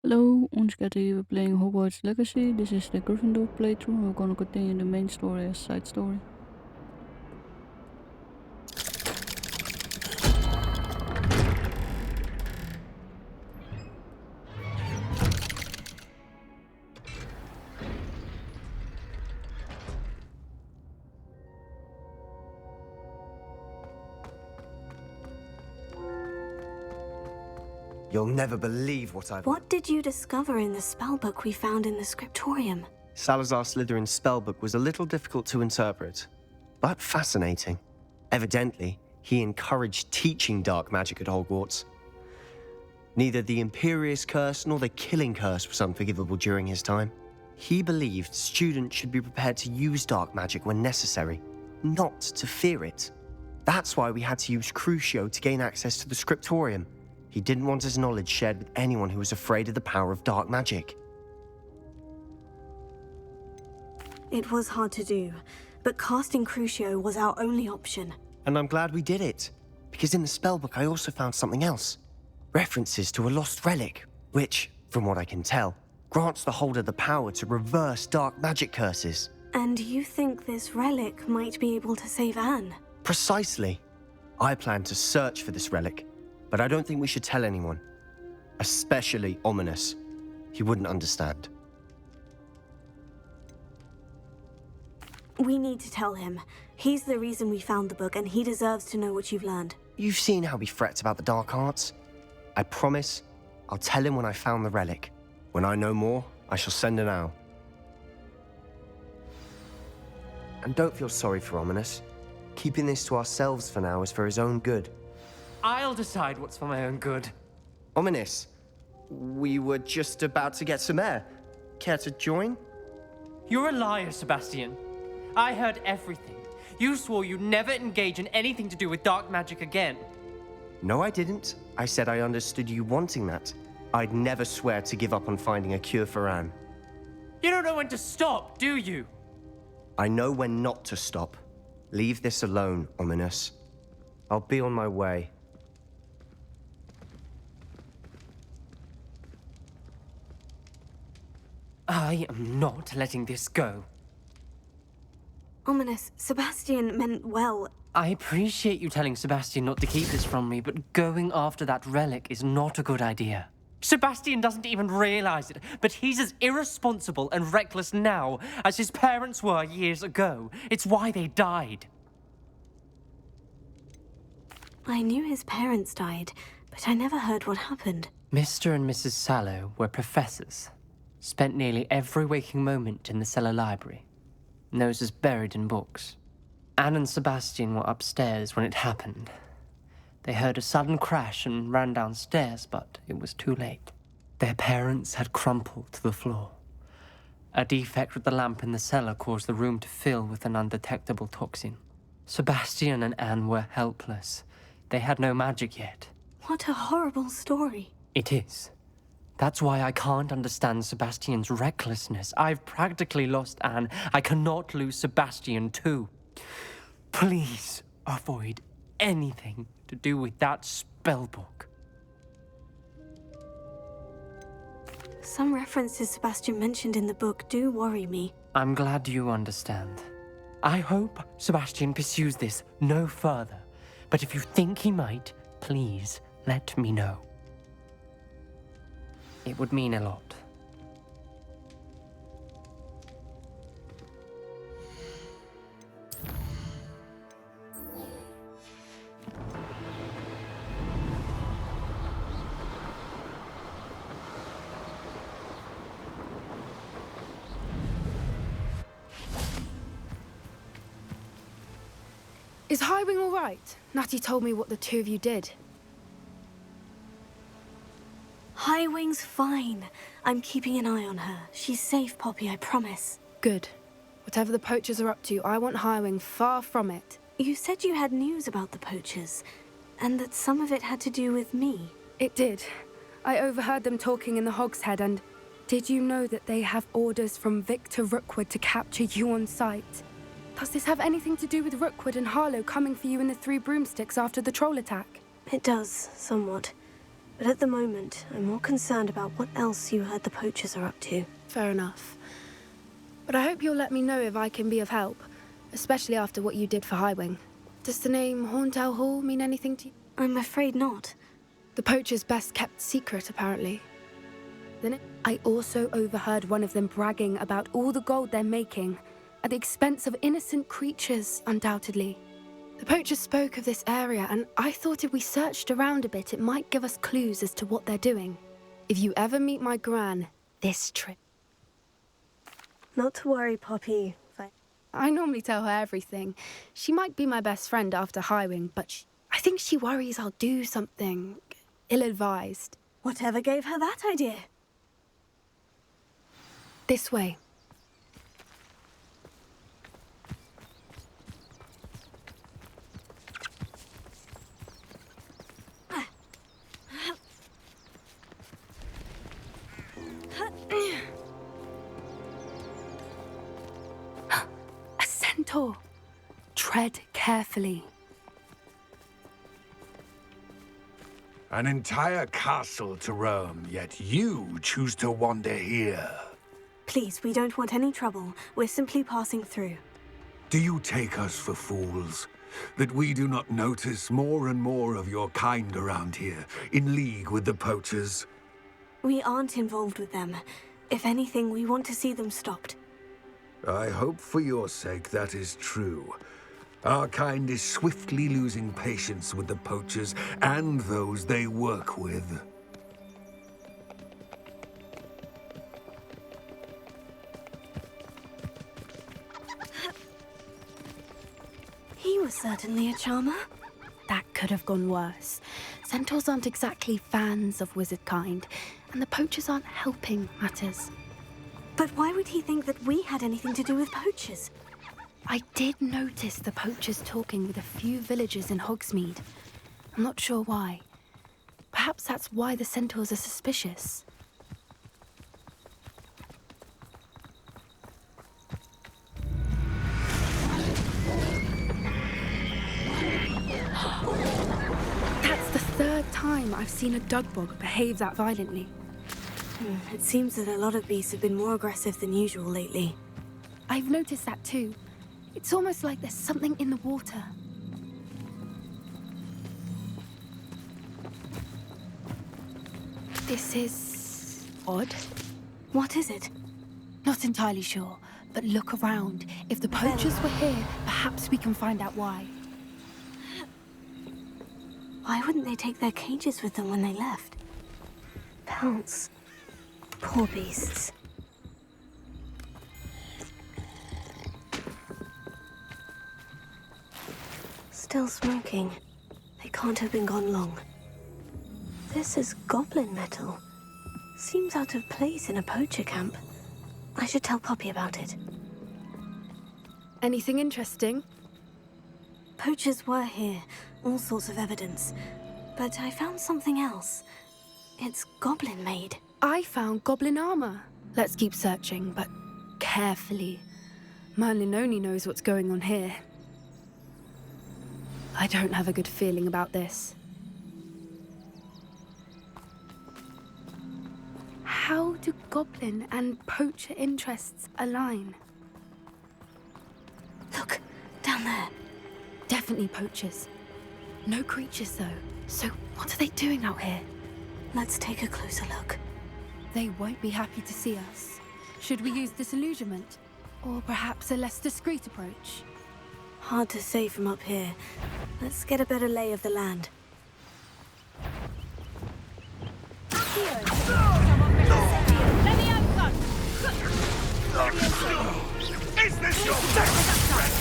Hello, today we're playing Hogwarts Legacy. This is the Gryffindor playthrough. We're gonna continue the main story as side story. You'll never believe what I've... What did you discover in the spellbook we found in the scriptorium? Salazar Slytherin's spellbook was a little difficult to interpret, but fascinating. Evidently, he encouraged teaching dark magic at Hogwarts. Neither the Imperious Curse nor the Killing Curse was unforgivable during his time. He believed students should be prepared to use dark magic when necessary, not to fear it. That's why we had to use Crucio to gain access to the scriptorium. He didn't want his knowledge shared with anyone who was afraid of the power of dark magic. It was hard to do, but casting Crucio was our only option. And I'm glad we did it, because in the spellbook I also found something else. References to a lost relic, which, from what I can tell, grants the holder the power to reverse dark magic curses. And you think this relic might be able to save Anne? Precisely. I plan to search for this relic, but I don't think we should tell anyone. Especially Ominis. He wouldn't understand. We need to tell him. He's the reason we found the book, and he deserves to know what you've learned. You've seen how he frets about the dark arts. I promise I'll tell him when I found the relic. When I know more, I shall send an owl. And don't feel sorry for Ominis. Keeping this to ourselves for now is for his own good. I'll decide what's for my own good. Ominis, we were just about to get some air. Care to join? You're a liar, Sebastian. I heard everything. You swore you'd never engage in anything to do with dark magic again. No, I didn't. I said I understood you wanting that. I'd never swear to give up on finding a cure for Anne. You don't know when to stop, do you? I know when not to stop. Leave this alone, Ominis. I'll be on my way. I am not letting this go. Ominis, Sebastian meant well. I appreciate you telling Sebastian not to keep this from me, but going after that relic is not a good idea. Sebastian doesn't even realize it, but he's as irresponsible and reckless now as his parents were years ago. It's why they died. I knew his parents died, but I never heard what happened. Mr. and Mrs. Sallow were professors. Spent nearly every waking moment in the cellar library. Noses buried in books. Anne and Sebastian were upstairs when it happened. They heard a sudden crash and ran downstairs, but it was too late. Their parents had crumpled to the floor. A defect with the lamp in the cellar caused the room to fill with an undetectable toxin. Sebastian and Anne were helpless. They had no magic yet. What a horrible story. It is. That's why I can't understand Sebastian's recklessness. I've practically lost Anne. I cannot lose Sebastian too. Please avoid anything to do with that spellbook. Some references Sebastian mentioned in the book do worry me. I'm glad you understand. I hope Sebastian pursues this no further. But if you think he might, please let me know. It would mean a lot. Is Highwing all right? Natty told me what the two of you did. Highwing's fine. I'm keeping an eye on her. She's safe, Poppy, I promise. Good. Whatever the poachers are up to, I want Highwing far from it. You said you had news about the poachers, and that some of it had to do with me. It did. I overheard them talking in the Hogshead, and did you know that they have orders from Victor Rookwood to capture you on sight? Does this have anything to do with Rookwood and Harlow coming for you in the Three Broomsticks after the troll attack? It does, somewhat. But at the moment, I'm more concerned about what else you heard the poachers are up to. Fair enough. But I hope you'll let me know if I can be of help, especially after what you did for Highwing. Does the name Horntail Hall mean anything to you? I'm afraid not. The poachers' best kept secret, apparently. Then I also overheard one of them bragging about all the gold they're making, at the expense of innocent creatures, undoubtedly. The poachers spoke of this area, and I thought if we searched around a bit, it might give us clues as to what they're doing. If you ever meet my gran, this trip. Not to worry, Poppy. I normally tell her everything. She might be my best friend after Highwing, but I think she worries I'll do something ill-advised. Whatever gave her that idea? This way. A centaur. Tread carefully. An entire castle to roam, yet you choose to wander here. Please, we don't want any trouble. We're simply passing through. Do you take us for fools? That we do not notice more and more of your kind around here, in league with the poachers? We aren't involved with them. If anything, we want to see them stopped. I hope for your sake that is true. Our kind is swiftly losing patience with the poachers and those they work with. He was certainly a charmer. That could have gone worse. Centaurs aren't exactly fans of wizard kind, and the poachers aren't helping matters. But why would he think that we had anything to do with poachers? I did notice the poachers talking with a few villagers in Hogsmeade. I'm not sure why. Perhaps that's why the centaurs are suspicious. That's the third time I've seen a dugbog behave that violently. It seems that a lot of beasts have been more aggressive than usual lately. I've noticed that too. It's almost like there's something in the water. This is odd. What is it? Not entirely sure, but look around. If the poachers were here, perhaps we can find out why. Why wouldn't they take their cages with them when they left? Pounce. Poor beasts. Still smoking. They can't have been gone long. This is goblin metal. Seems out of place in a poacher camp. I should tell Poppy about it. Anything interesting? Poachers were here, all sorts of evidence. But I found something else. It's goblin-made. I found goblin armor. Let's keep searching, but carefully. Merlin only knows what's going on here. I don't have a good feeling about this. How do goblin and poacher interests align? Look, down there. Definitely poachers. No creatures, though. So what are they doing out here? Let's take a closer look. They won't be happy to see us. Should we use disillusionment? Or perhaps a less discreet approach? Hard to say from up here. Let's get a better lay of the land. Is this your second threat?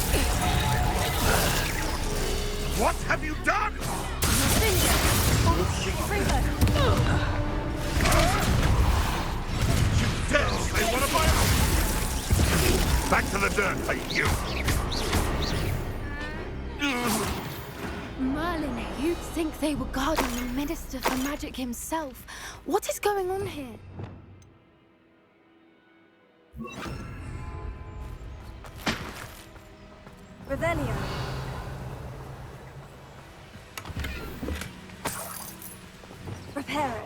What have you done? You dare say one of my own? Back to the dirt, hey, you! Merlin, you'd think they were guarding the Minister for Magic himself. What is going on here? Revelio. Reparo.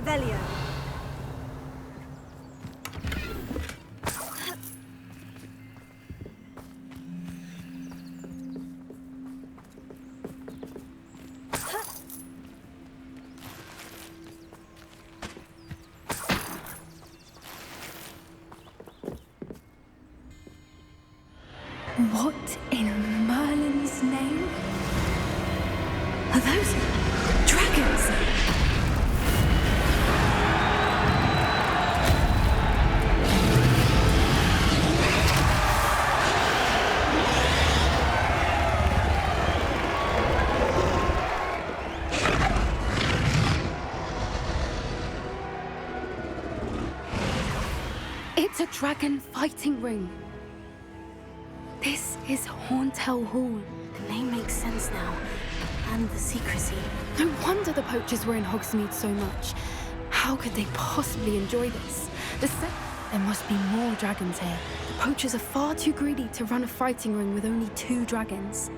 Revelio. What in Merlin's name? Are those dragons? It's a dragon fighting ring. This is Horntail Hall. The name makes sense now. And the secrecy. No wonder the poachers were in Hogsmeade so much. How could they possibly enjoy this? There must be more dragons here. The poachers are far too greedy to run a fighting ring with only 2 dragons.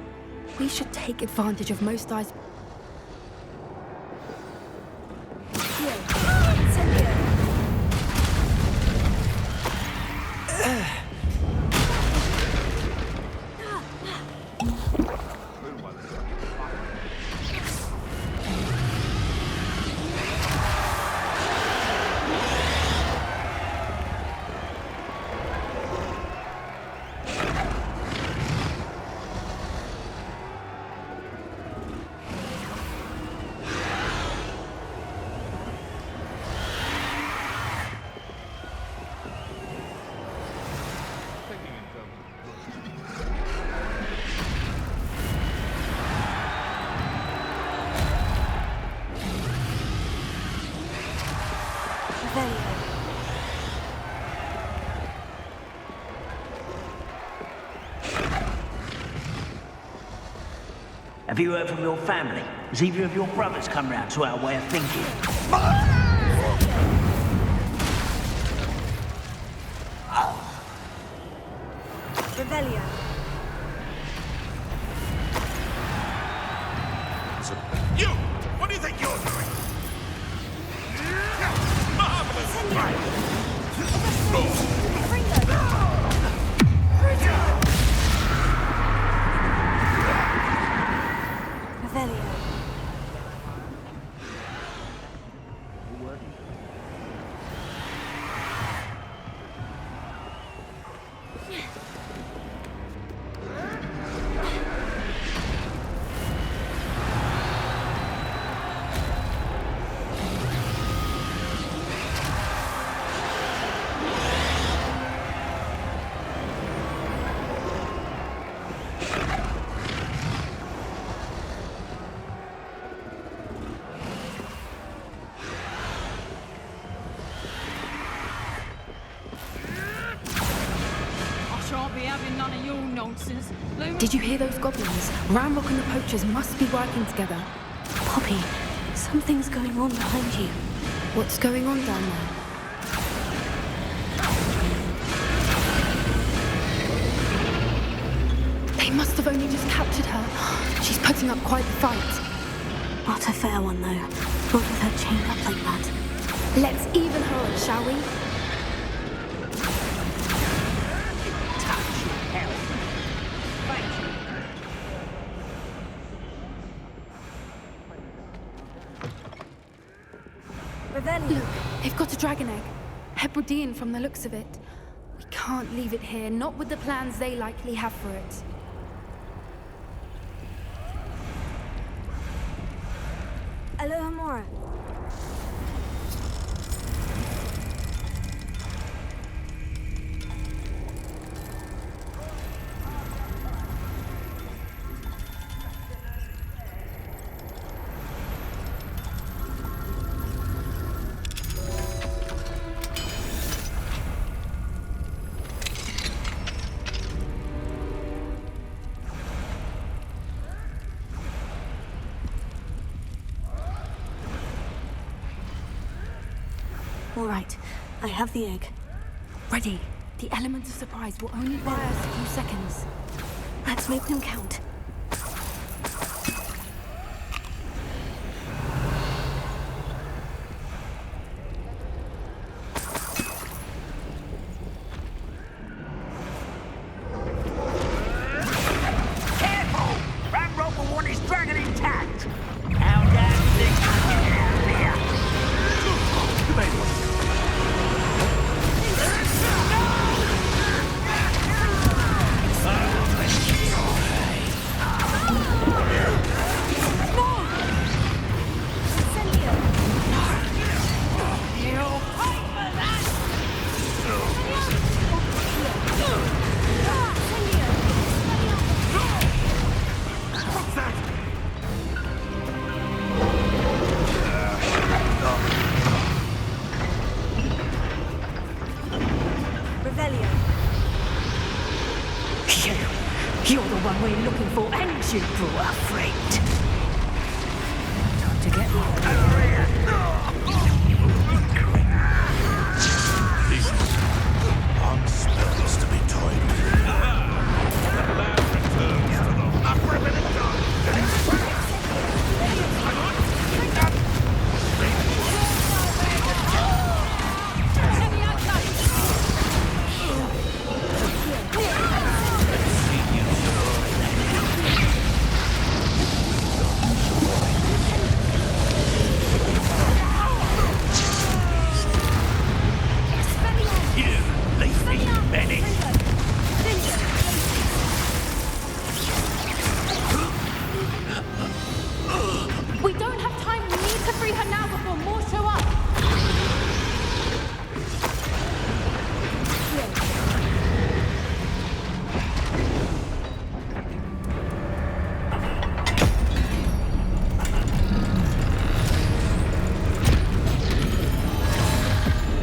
We should take advantage of most eyes. Have you heard from your family? Has either of your brothers come round to our way of thinking? Revelio. You! What do you think you're doing? Marvelous! Revelio. Did you hear those goblins? Ramrock and the poachers must be working together. Poppy, something's going on behind you. What's going on down there? They must have only just captured her. She's putting up quite the fight. Not a fair one, though. Not with her chained up like that. Let's even her on, shall we? Look, they've got a dragon egg. Hebridean from the looks of it. We can't leave it here, not with the plans they likely have for it. Alohomora. All right, I have the egg. Ready. The element of surprise will only buy us a few seconds. Let's make them count. You're the one we're looking for, and you brought a friend. Time to get These aren't spells to be toyed with. The land returns to the upper of the dark. We don't have time. We need to free her now before more show up.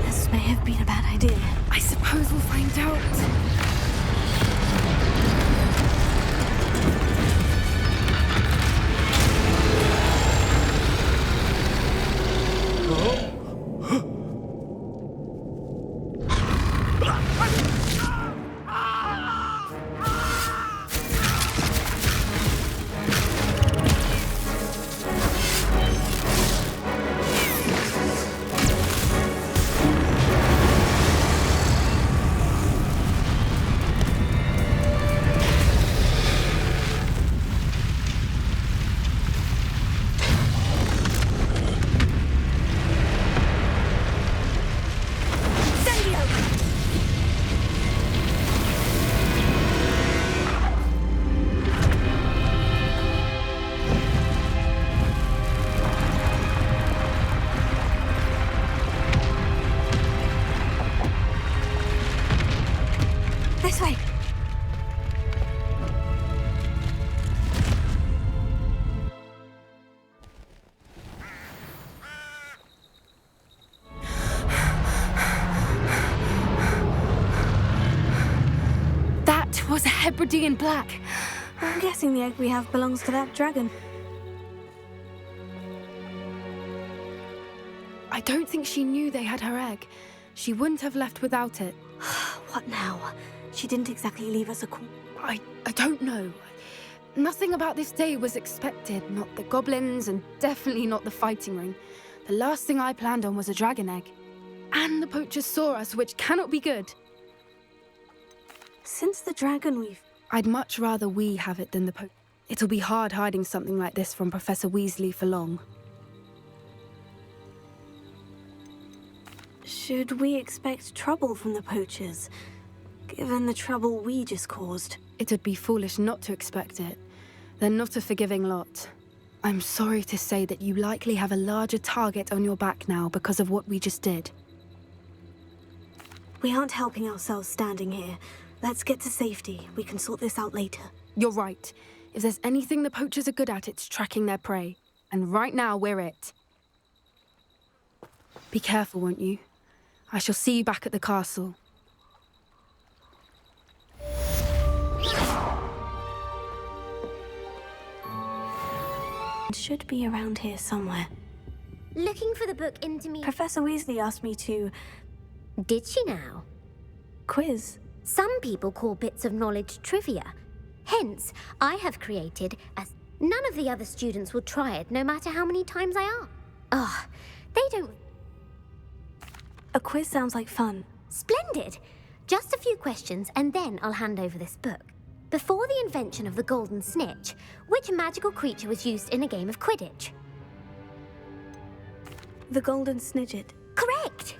This may have been a bad idea. I suppose we'll find out. This way. That was a Hebridean black. I'm guessing the egg we have belongs to that dragon. I don't think she knew they had her egg. She wouldn't have left without it. What now? She didn't exactly leave us a call. I don't know. Nothing about this day was expected. Not the goblins, and definitely not the fighting ring. The last thing I planned on was a dragon egg. And the poachers saw us, which cannot be good. Since the dragon I'd much rather we have it than the poach. It'll be hard hiding something like this from Professor Weasley for long. Should we expect trouble from the poachers, given the trouble we just caused? It'd be foolish not to expect it. They're not a forgiving lot. I'm sorry to say that you likely have a larger target on your back now because of what we just did. We aren't helping ourselves standing here. Let's get to safety. We can sort this out later. You're right. If there's anything the poachers are good at, it's tracking their prey. And right now, we're it. Be careful, won't you? I shall see you back at the castle. It should be around here somewhere. Looking for the book Professor Weasley asked me to... Did she now? quiz. Some people call bits of knowledge trivia. Hence, I have created none of the other students will try it, no matter how many times I ask. Ugh, they don't... A quiz sounds like fun. Splendid! Just a few questions, and then I'll hand over this book. Before the invention of the golden snitch, which magical creature was used in a game of Quidditch? The golden snidget. Correct!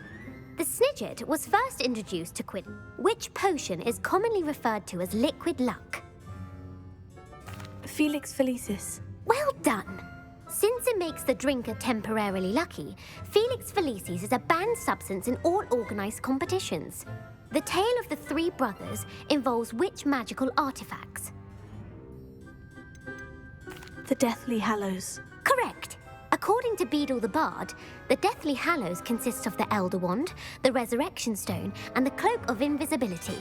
The snidget was first introduced to Quidditch. Which potion is commonly referred to as liquid luck? Felix Felicis. Well done! Since it makes the drinker temporarily lucky, Felix Felicis is a banned substance in all organized competitions. The tale of the three brothers involves which magical artifacts? The Deathly Hallows. Correct! A According to Beadle the Bard, the Deathly Hallows consist of the Elder Wand, the Resurrection Stone, and the Cloak of Invisibility.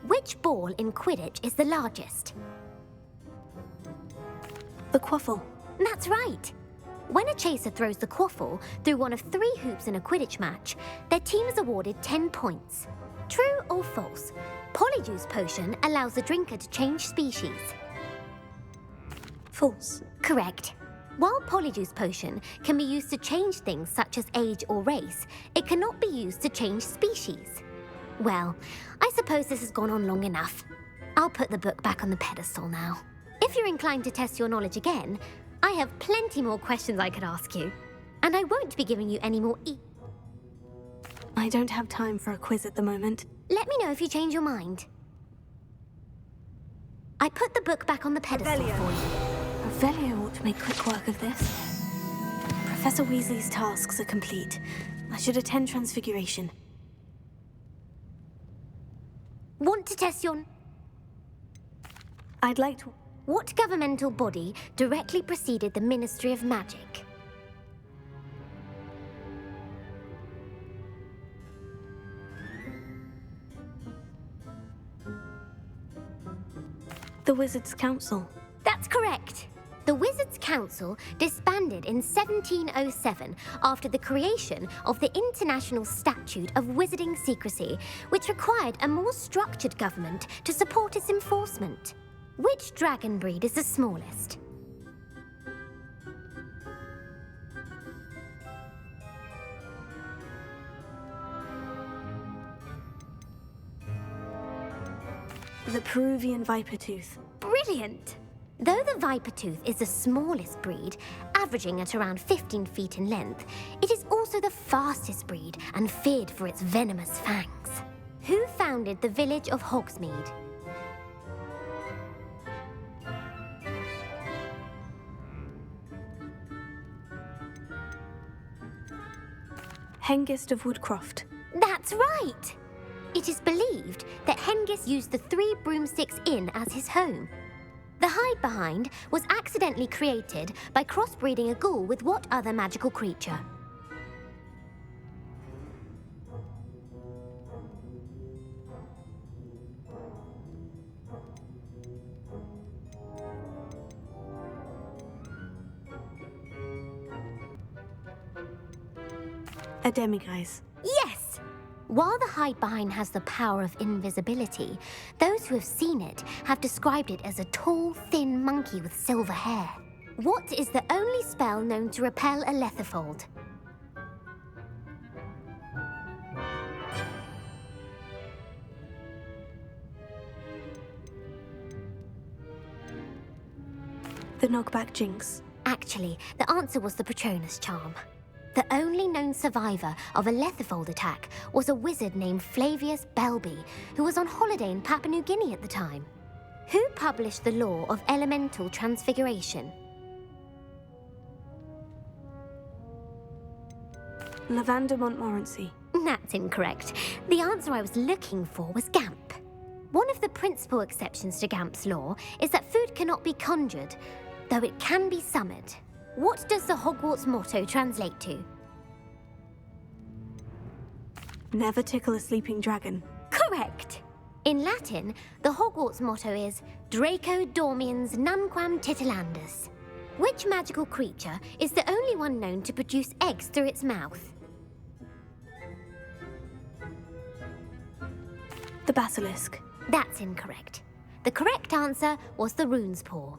Which ball in Quidditch is the largest? The quaffle. That's right. When a chaser throws the quaffle through one of 3 hoops in a Quidditch match, their team is awarded 10 points. True or false? Polyjuice Potion allows the drinker to change species. False. Correct. While Polyjuice Potion can be used to change things such as age or race, it cannot be used to change species. Well, I suppose this has gone on long enough. I'll put the book back on the pedestal now. If you're inclined to test your knowledge again, I have plenty more questions I could ask you. And I won't be giving you any more I don't have time for a quiz at the moment. Let me know if you change your mind. I put the book back on the pedestal for you. Revelio ought to make quick work of this. Professor Weasley's tasks are complete. I should attend Transfiguration. Want to test your... I'd like to... What governmental body directly preceded the Ministry of Magic? The Wizards' Council. That's correct. The Wizards' Council disbanded in 1707 after the creation of the International Statute of Wizarding Secrecy, which required a more structured government to support its enforcement. Which dragon breed is the smallest? The Peruvian Viper Tooth. Brilliant! Though the Viper Tooth is the smallest breed, averaging at around 15 feet in length, it is also the fastest breed and feared for its venomous fangs. Who founded the village of Hogsmeade? Hengist of Woodcroft. That's right! It is believed that Hengist used the 3 broomsticks inn as his home. The hide-behind was accidentally created by crossbreeding a ghoul with what other magical creature? A demiguise. Yes! While the hide-behind has the power of invisibility, those who have seen it have described it as a tall, thin monkey with silver hair. What is the only spell known to repel a letherfold? The Knockback Jinx. Actually, the answer was the Patronus charm. The only known survivor of a letherfold attack was a wizard named Flavius Belby, who was on holiday in Papua New Guinea at the time. Who published the law of elemental transfiguration? Lavender Montmorency. That's incorrect. The answer I was looking for was Gamp. One of the principal exceptions to Gamp's law is that food cannot be conjured, though it can be summoned. What does the Hogwarts motto translate to? Never tickle a sleeping dragon. Correct! In Latin, the Hogwarts motto is Draco dormiens nunquam titilandus. Which magical creature is the only one known to produce eggs through its mouth? The Basilisk. That's incorrect. The correct answer was the Rune's Paw.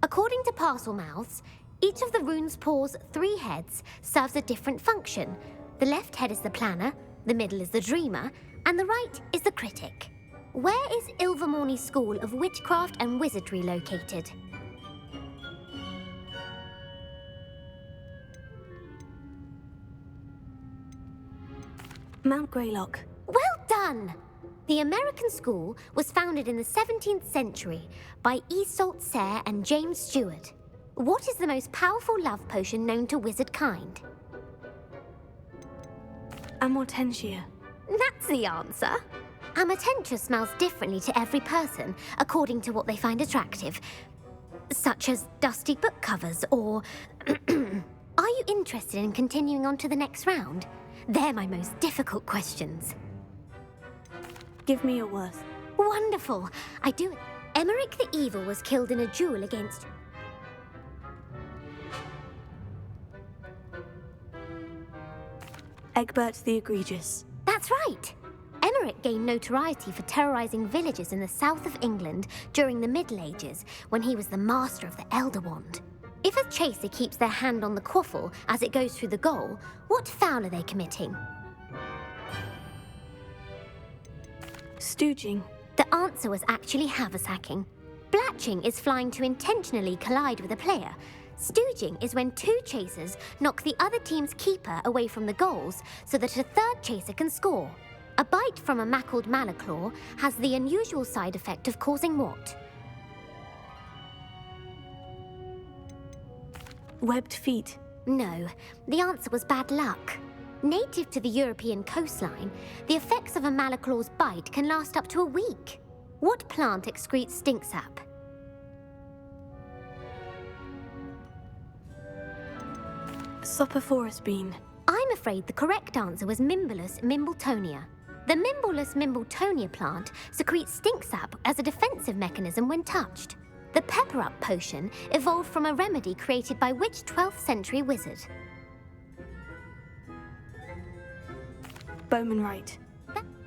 According to Parselmouths, each of the Rune's Paw's 3 heads serves a different function. The left head is the planner, the middle is the dreamer, and the right is the critic. Where is Ilvermorny School of Witchcraft and Wizardry located? Mount Greylock. Well done! The American school was founded in the 17th century by Iseult Sayre and James Stewart. What is the most powerful love potion known to wizard kind? Amortentia. That's the answer. Amortentia smells differently to every person according to what they find attractive, such as dusty book covers or Are you interested in continuing on to the next round? They're my most difficult questions. Give me your worst. Wonderful. I do it. Emmerich the Evil was killed in a duel against... Egbert the Egregious. That's right. Emmerich gained notoriety for terrorizing villages in the south of England during the Middle Ages when he was the master of the Elder Wand. If a chaser keeps their hand on the quaffle as it goes through the goal, what foul are they committing? Stooging. The answer was actually haversacking. Blatching is flying to intentionally collide with a player. Stooging is when two chasers knock the other team's keeper away from the goals so that a third chaser can score. A bite from a mackled malaclaw has the unusual side effect of causing what? Webbed feet. No, the answer was bad luck. Native to the European coastline, the effects of a malaclaw's bite can last up to a week. What plant excretes stink sap? Sophophorus bean. I'm afraid the correct answer was Mimbulus mimbletonia. The Mimbulus mimbletonia plant secretes stink sap as a defensive mechanism when touched. The pepper-up potion evolved from a remedy created by which 12th century wizard? Bowman Wright.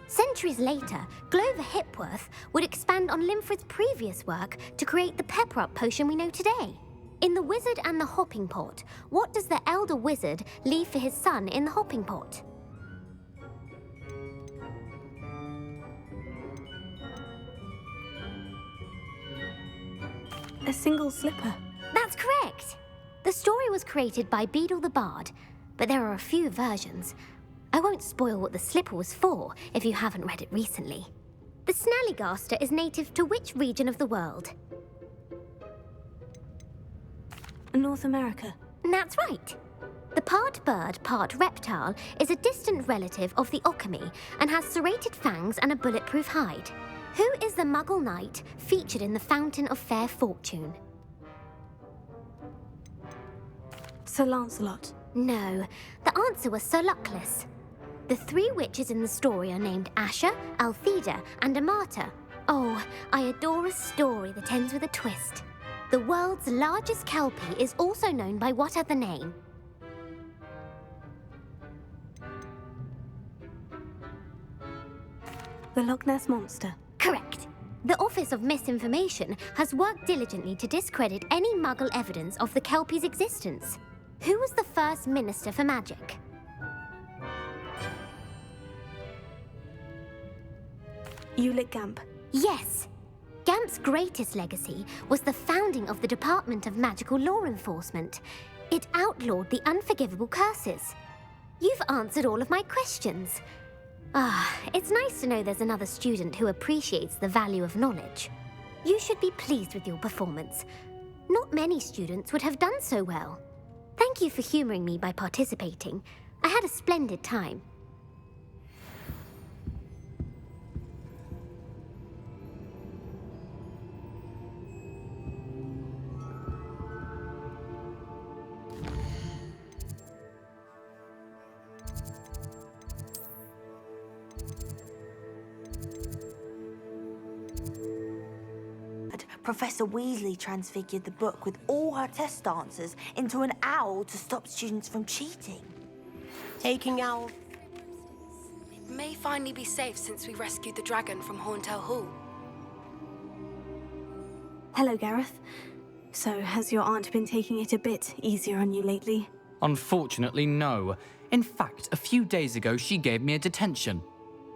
Centuries later, Glover Hipworth would expand on Limford's previous work to create the pepper-up potion we know today. In The Wizard and the Hopping Pot, what does the elder wizard leave for his son in the hopping pot? A single slipper. That's correct. The story was created by Beadle the Bard, but there are a few versions. I won't spoil what the slipper was for if you haven't read it recently. The snallygaster is native to which region of the world? North America. That's right. The part bird, part reptile is a distant relative of the okami and has serrated fangs and a bulletproof hide. Who is the Muggle knight featured in the Fountain of Fair Fortune? Sir Lancelot. No, the answer was Sir Luckless. The three witches in the story are named Asha, Altheda, and Amata. Oh, I adore a story that ends with a twist. The world's largest kelpie is also known by what other name? The Loch Ness Monster. Correct. The Office of Misinformation has worked diligently to discredit any Muggle evidence of the kelpie's existence. Who was the first Minister for Magic? Ulick Gamp. Yes. Gamp's greatest legacy was the founding of the Department of Magical Law Enforcement. It outlawed the unforgivable curses. You've answered all of my questions. It's nice to know there's another student who appreciates the value of knowledge. You should be pleased with your performance. Not many students would have done so well. Thank you for humouring me by participating. I had a splendid time. Professor Weasley transfigured the book with all her test answers into an owl to stop students from cheating. Taking owl. It may finally be safe since we rescued the dragon from Horntail Hall. Hello, Gareth. So, has your aunt been taking it a bit easier on you lately? Unfortunately, no. In fact, a few days ago, she gave me a detention.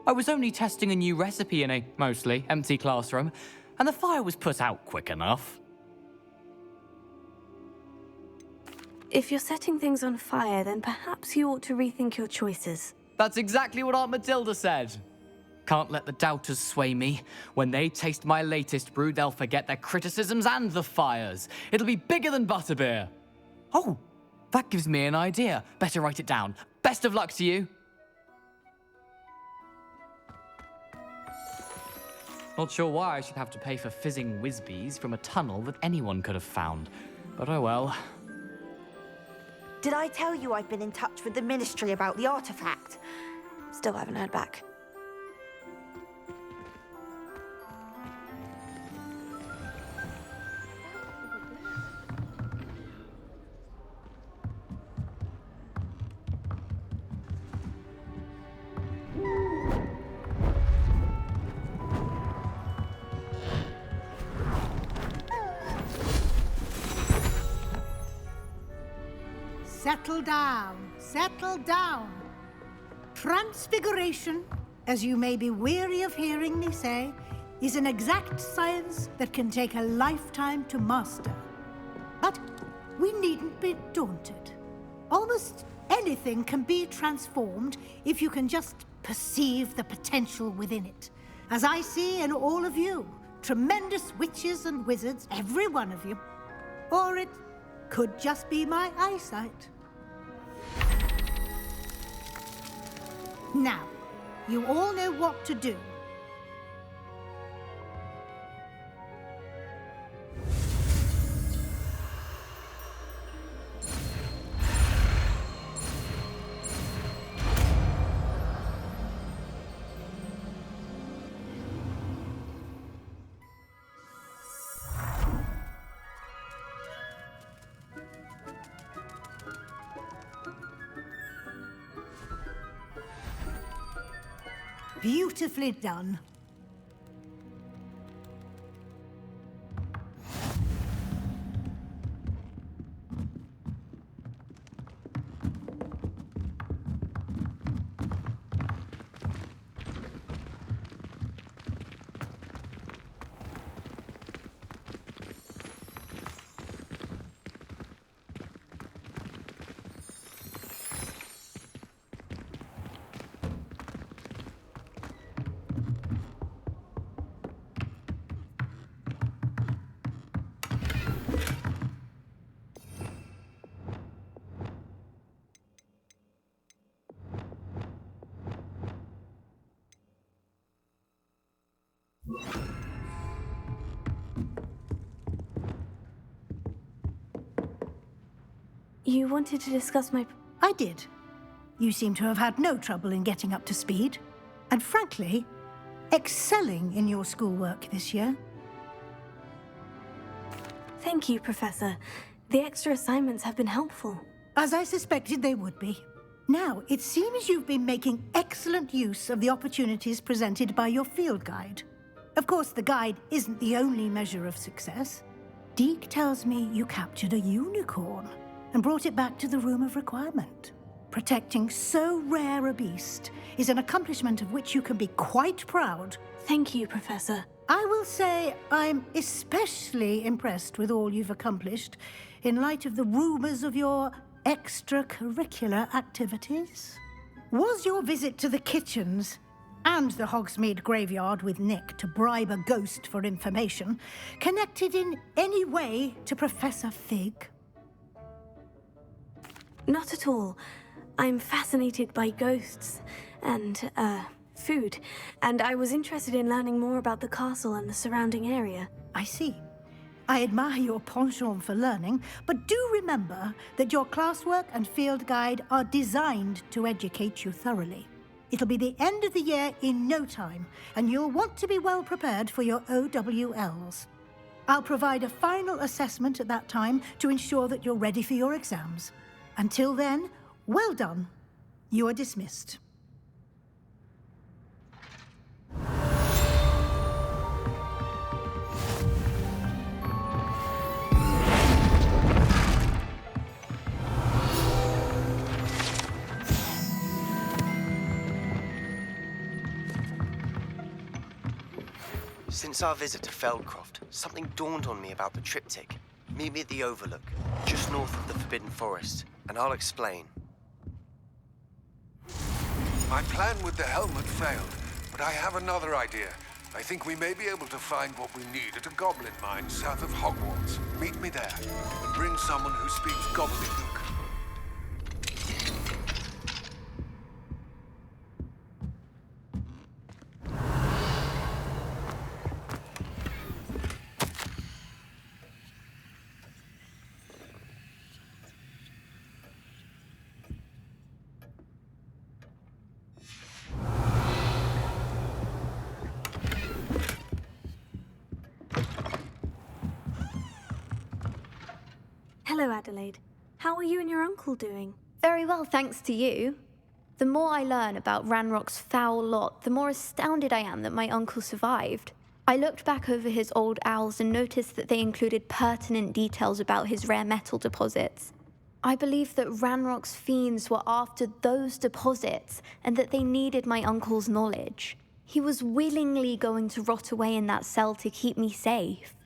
I was only testing a new recipe in a mostly empty classroom, and the fire was put out quick enough. If you're setting things on fire, then perhaps you ought to rethink your choices. That's exactly what Aunt Matilda said. Can't let the doubters sway me. When they taste my latest brew, they'll forget their criticisms and the fires. It'll be bigger than butterbeer. Oh, that gives me an idea. Better write it down. Best of luck to you. Not sure why I should have to pay for fizzing whizbees from a tunnel that anyone could have found. But oh well. Did I tell you I've been in touch with the Ministry about the artifact? Still haven't heard back. Settle down, settle down. Transfiguration, as you may be weary of hearing me say, is an exact science that can take a lifetime to master. But we needn't be daunted. Almost anything can be transformed if you can just perceive the potential within it. As I see in all of you, tremendous witches and wizards, every one of you. Or it could just be my eyesight. Now, you all know what to do. Beautifully done. You wanted to discuss my... I did. You seem to have had no trouble in getting up to speed. And frankly, excelling in your schoolwork this year. Thank you, Professor. The extra assignments have been helpful. As I suspected they would be. Now, it seems you've been making excellent use of the opportunities presented by your field guide. Of course, the guide isn't the only measure of success. Deke tells me you captured a unicorn and brought it back to the Room of Requirement. Protecting so rare a beast is an accomplishment of which you can be quite proud. Thank you, Professor. I will say I'm especially impressed with all you've accomplished in light of the rumors of your extracurricular activities. Was your visit to the kitchens and the Hogsmeade graveyard with Nick to bribe a ghost for information connected in any way to Professor Fig? Not at all. I'm fascinated by ghosts and, food, and I was interested in learning more about the castle and the surrounding area. I see. I admire your penchant for learning, but do remember that your classwork and field guide are designed to educate you thoroughly. It'll be the end of the year in no time, and you'll want to be well prepared for your OWLs. I'll provide a final assessment at that time to ensure that you're ready for your exams. Until then, well done. You are dismissed. Since our visit to Feldcroft, something dawned on me about the triptych. Meet me at the Overlook, just north of the Forbidden Forest, and I'll explain. My plan with the helmet failed, but I have another idea. I think we may be able to find what we need at a goblin mine south of Hogwarts. Meet me there, and bring someone who speaks gobbledegook. Hello, Adelaide. How are you and your uncle doing? Very well, thanks to you. The more I learn about Ranrock's foul lot, the more astounded I am that my uncle survived. I looked back over his old owls and noticed that they included pertinent details about his rare metal deposits. I believe that Ranrock's fiends were after those deposits and that they needed my uncle's knowledge. He was willingly going to rot away in that cell to keep me safe.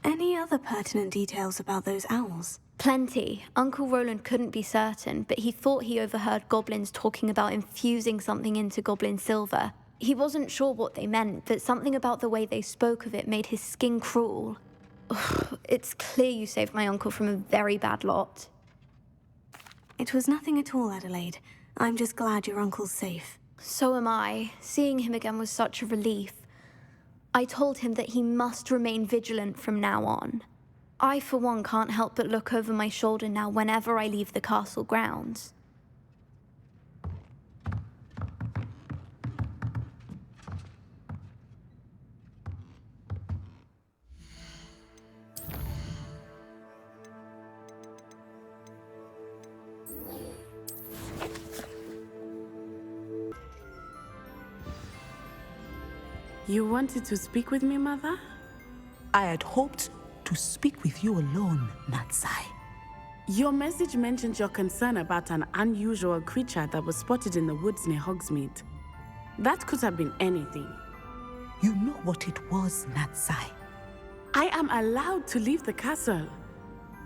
Any other pertinent details about those owls? Plenty. Uncle Rowland couldn't be certain, but he thought he overheard goblins talking about infusing something into goblin silver. He wasn't sure what they meant, but something about the way they spoke of it made his skin crawl. Ugh, it's clear you saved my uncle from a very bad lot. It was nothing at all, Adelaide. I'm just glad your uncle's safe. So am I. Seeing him again was such a relief. I told him that he must remain vigilant from now on. I, for one, can't help but look over my shoulder now whenever I leave the castle grounds. You wanted to speak with me, Mother? I had hoped to speak with you alone, Natsai. Your message mentioned your concern about an unusual creature that was spotted in the woods near Hogsmeade. That could have been anything. You know what it was, Natsai. I am allowed to leave the castle.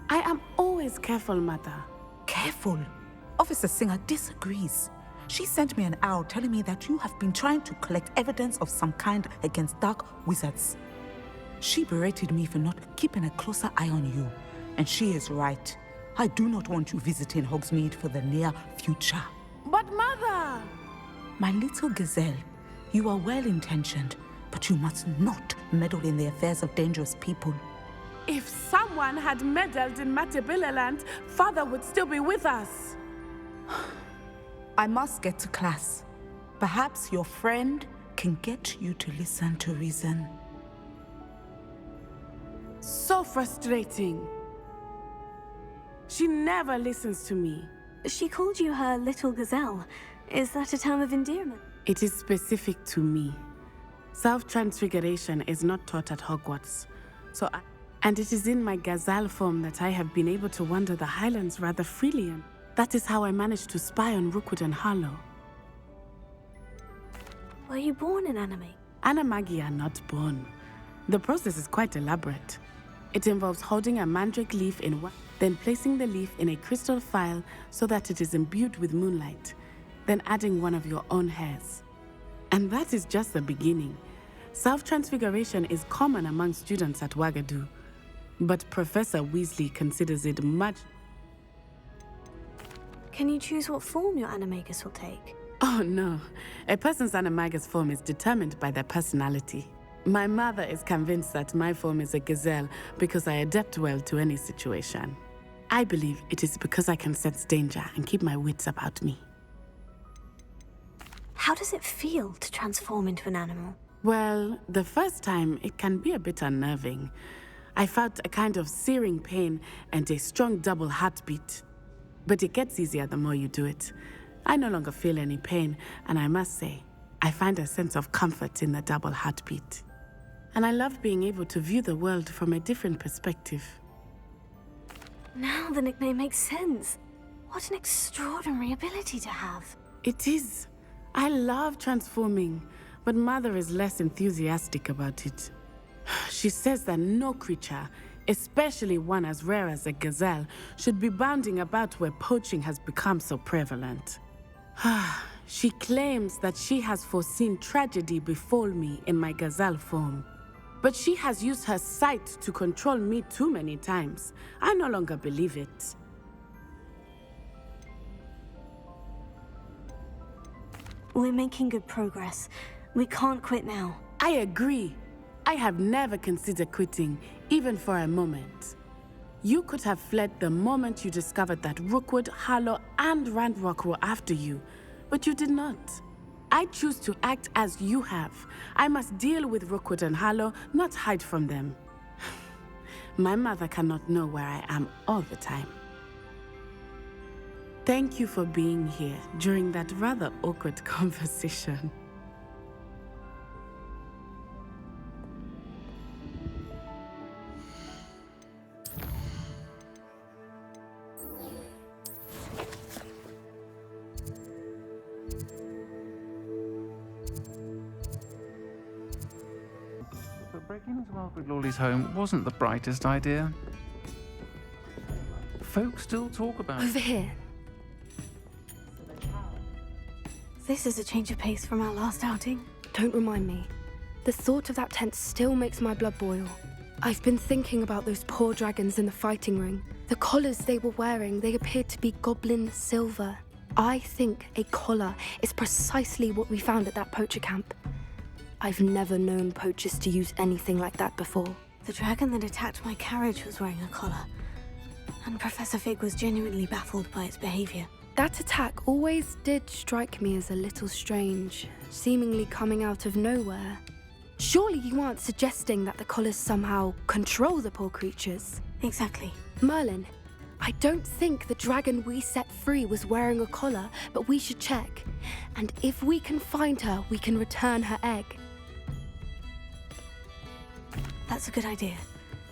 I am always careful, Mother. Careful? Officer Singer disagrees. She sent me an owl telling me that you have been trying to collect evidence of some kind against dark wizards. She berated me for not keeping a closer eye on you, and she is right. I do not want you visiting Hogsmeade for the near future. But Mother! My little gazelle, you are well-intentioned, but you must not meddle in the affairs of dangerous people. If someone had meddled in Matabeleland, Father would still be with us. I must get to class. Perhaps your friend can get you to listen to reason. So frustrating. She never listens to me. She called you her little gazelle. Is that a term of endearment? It is specific to me. Self-transfiguration is not taught at Hogwarts. And it is in my gazelle form that I have been able to wander the Highlands rather freely in. That is how I managed to spy on Rookwood and Harlow. Were you born in anime? Animagi are not born. The process is quite elaborate. It involves holding a mandrake leaf in one, then placing the leaf in a crystal phial so that it is imbued with moonlight, then adding one of your own hairs. And that is just the beginning. Self-transfiguration is common among students at Wagadu, but Professor Weasley considers it much. Can you choose what form your animagus will take? Oh no, a person's animagus form is determined by their personality. My mother is convinced that my form is a gazelle because I adapt well to any situation. I believe it is because I can sense danger and keep my wits about me. How does it feel to transform into an animal? Well, the first time it can be a bit unnerving. I felt a kind of searing pain and a strong double heartbeat. But it gets easier the more you do it. I no longer feel any pain, and I must say, I find a sense of comfort in the double heartbeat. And I love being able to view the world from a different perspective. Now the nickname makes sense. What an extraordinary ability to have. It is. I love transforming, but Mother is less enthusiastic about it. She says that no creature, especially one as rare as a gazelle, should be bounding about where poaching has become so prevalent. She claims that she has foreseen tragedy befall me in my gazelle form. But she has used her sight to control me too many times. I no longer believe it. We're making good progress. We can't quit now. I agree. I have never considered quitting, even for a moment. You could have fled the moment you discovered that Rookwood, Harlow, and Ranrock were after you, but you did not. I choose to act as you have. I must deal with Rookwood and Harlow, not hide from them. My mother cannot know where I am all the time. Thank you for being here during that rather awkward conversation. But breaking into Margaret Lawley's home wasn't the brightest idea. Folks still talk about Over here. This is a change of pace from our last outing. Don't remind me. The thought of that tent still makes my blood boil. I've been thinking about those poor dragons in the fighting ring. The collars they were wearing, they appeared to be goblin silver. I think a collar is precisely what we found at that poacher camp. I've never known poachers to use anything like that before. The dragon that attacked my carriage was wearing a collar, and Professor Fig was genuinely baffled by its behavior. That attack always did strike me as a little strange, seemingly coming out of nowhere. Surely you aren't suggesting that the collars somehow control the poor creatures? Exactly. Merlin, I don't think the dragon we set free was wearing a collar, but we should check. And if we can find her, we can return her egg. That's a good idea.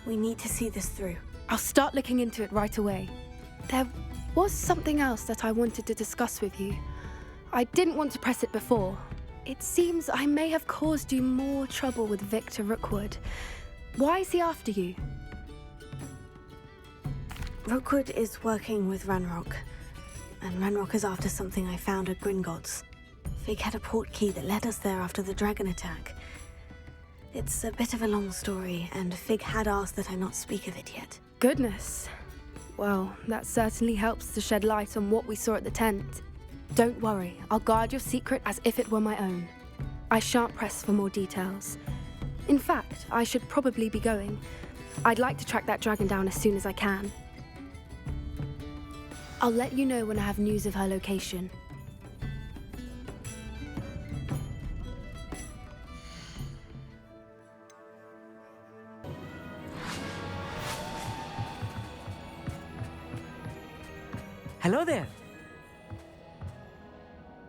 We need to see this through. I'll start looking into it right away. There was something else that I wanted to discuss with you. I didn't want to press it before. It seems I may have caused you more trouble with Victor Rookwood. Why is he after you? Rookwood is working with Ranrock, and Ranrock is after something I found at Gringotts. Fig had a port key that led us there after the dragon attack. It's a bit of a long story, and Fig had asked that I not speak of it yet. Goodness. Well, that certainly helps to shed light on what we saw at the tent. Don't worry, I'll guard your secret as if it were my own. I shan't press for more details. In fact, I should probably be going. I'd like to track that dragon down as soon as I can. I'll let you know when I have news of her location. Hello there.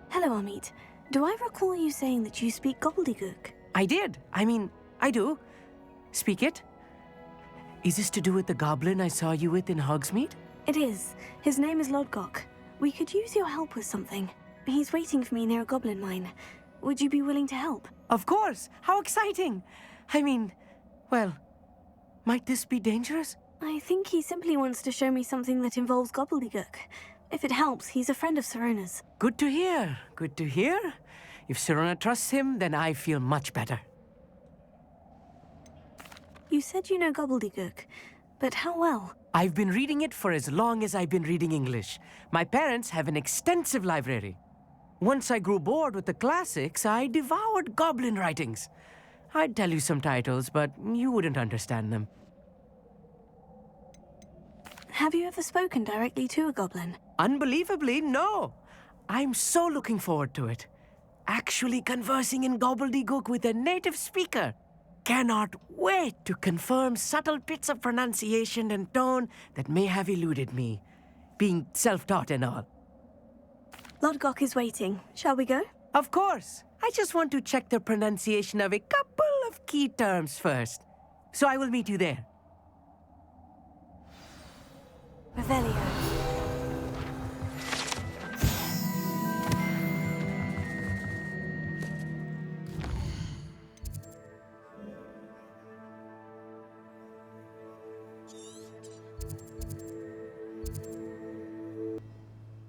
Hello, Amit. Do I recall you saying that you speak gobbledegook? I did. I do. Speak it. Is this to do with the goblin I saw you with in Hogsmeade? It is. His name is Lodgok. We could use your help with something. He's waiting for me near a goblin mine. Would you be willing to help? Of course. How exciting. Well, might this be dangerous? I think he simply wants to show me something that involves gobbledegook. If it helps, he's a friend of Sirona's. Good to hear. Good to hear. If Sirona trusts him, then I feel much better. You said you know gobbledegook, but how well? I've been reading it for as long as I've been reading English. My parents have an extensive library. Once I grew bored with the classics, I devoured goblin writings. I'd tell you some titles, but you wouldn't understand them. Have you ever spoken directly to a goblin? Unbelievably, no. I'm so looking forward to it. Actually conversing in gobbledegook with a native speaker. Cannot wait to confirm subtle bits of pronunciation and tone that may have eluded me, being self-taught and all. Lodgok is waiting. Shall we go? Of course. I just want to check the pronunciation of a couple of key terms first. So I will meet you there. Revelio.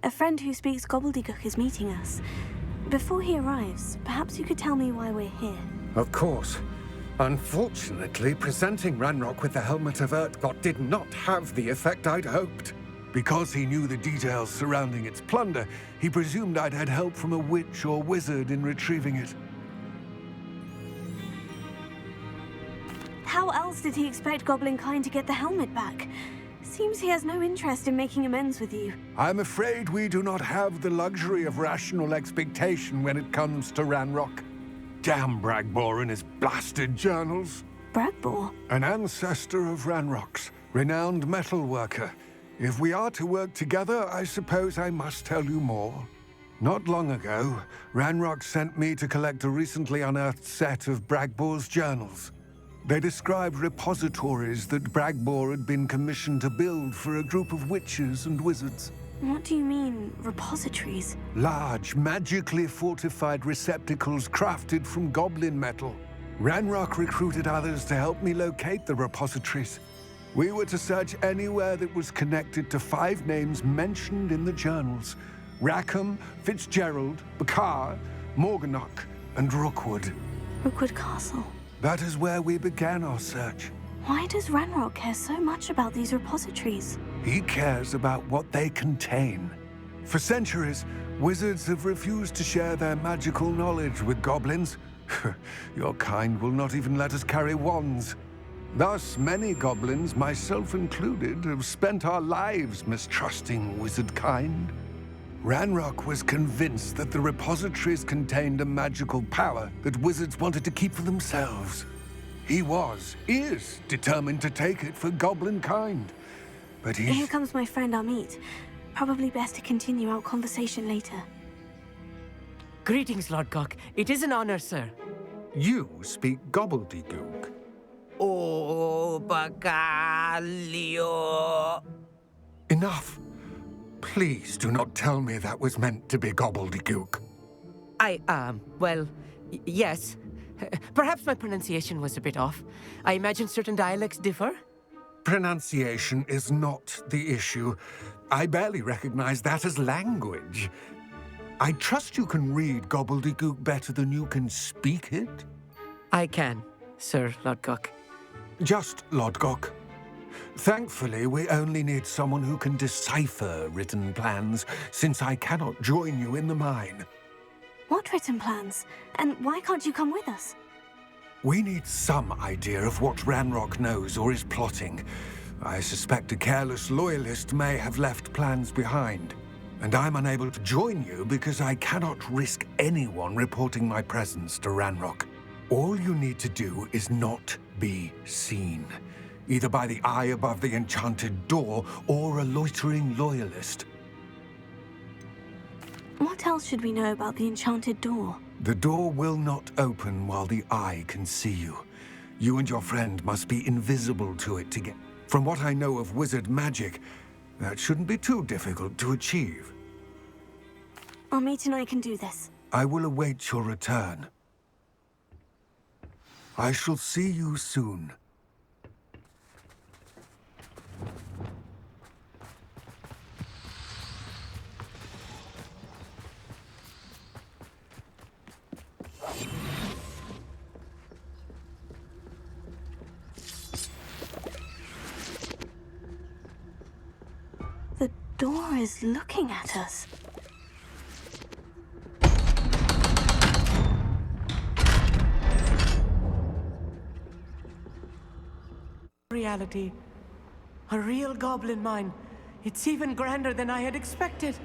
A friend who speaks gobbledegook is meeting us. Before he arrives, perhaps you could tell me why we're here. Of course. Unfortunately, presenting Ranrock with the Helmet of Urtkot did not have the effect I'd hoped. Because he knew the details surrounding its plunder, he presumed I'd had help from a witch or wizard in retrieving it. How else did he expect Goblinkind to get the helmet back? Seems he has no interest in making amends with you. I'm afraid we do not have the luxury of rational expectation when it comes to Ranrock. Damn Bragbor and his blasted journals. Bragbor? An ancestor of Ranrock's, renowned metal worker. If we are to work together, I suppose I must tell you more. Not long ago, Ranrock sent me to collect a recently unearthed set of Bragbor's journals. They described repositories that Bragbor had been commissioned to build for a group of witches and wizards. What do you mean, repositories? Large, magically fortified receptacles crafted from goblin metal. Ranrock recruited others to help me locate the repositories. We were to search anywhere that was connected to 5 names mentioned in the journals: Rackham, Fitzgerald, Bakar, Morganach, and Rookwood. Rookwood Castle. That is where we began our search. Why does Ranrock care so much about these repositories? He cares about what they contain. For centuries, wizards have refused to share their magical knowledge with goblins. Your kind will not even let us carry wands. Thus, many goblins, myself included, have spent our lives mistrusting wizard kind. Ranrock was convinced that the repositories contained a magical power that wizards wanted to keep for themselves. He is determined to take it for goblin kind. But Here comes my friend Amit. Probably best to continue our conversation later. Greetings, Lodgok. It is an honor, sir. You speak gobbledegook. Oh, Bagalio. Enough. Please do not tell me that was meant to be gobbledegook. Yes. Perhaps my pronunciation was a bit off. I imagine certain dialects differ? Pronunciation is not the issue. I barely recognize that as language. I trust you can read gobbledegook better than you can speak it? I can, Sir Lodgok. Just Lodgok. Thankfully, we only need someone who can decipher written plans, since I cannot join you in the mine. What written plans? And why can't you come with us? We need some idea of what Ranrock knows or is plotting. I suspect a careless loyalist may have left plans behind. And I'm unable to join you because I cannot risk anyone reporting my presence to Ranrock. All you need to do is not be seen, either by the eye above the enchanted door or a loitering loyalist. What else should we know about the enchanted door? The door will not open while the eye can see you. You and your friend must be invisible to it to get... From what I know of wizard magic, that shouldn't be too difficult to achieve. Amit and I can do this. I will await your return. I shall see you soon. The door is looking at us. Reality. A real goblin mine. It's even grander than I had expected.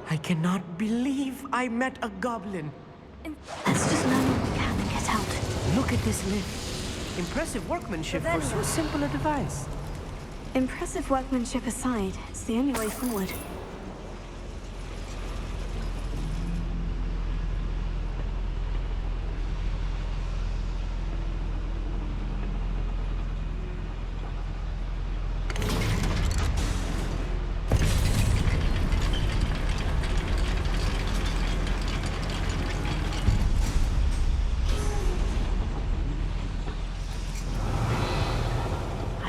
I cannot believe I met a goblin. Let's just learn what we can and get out. Look at this lift. Impressive workmanship for so simple a device. Impressive workmanship aside, it's the only way forward.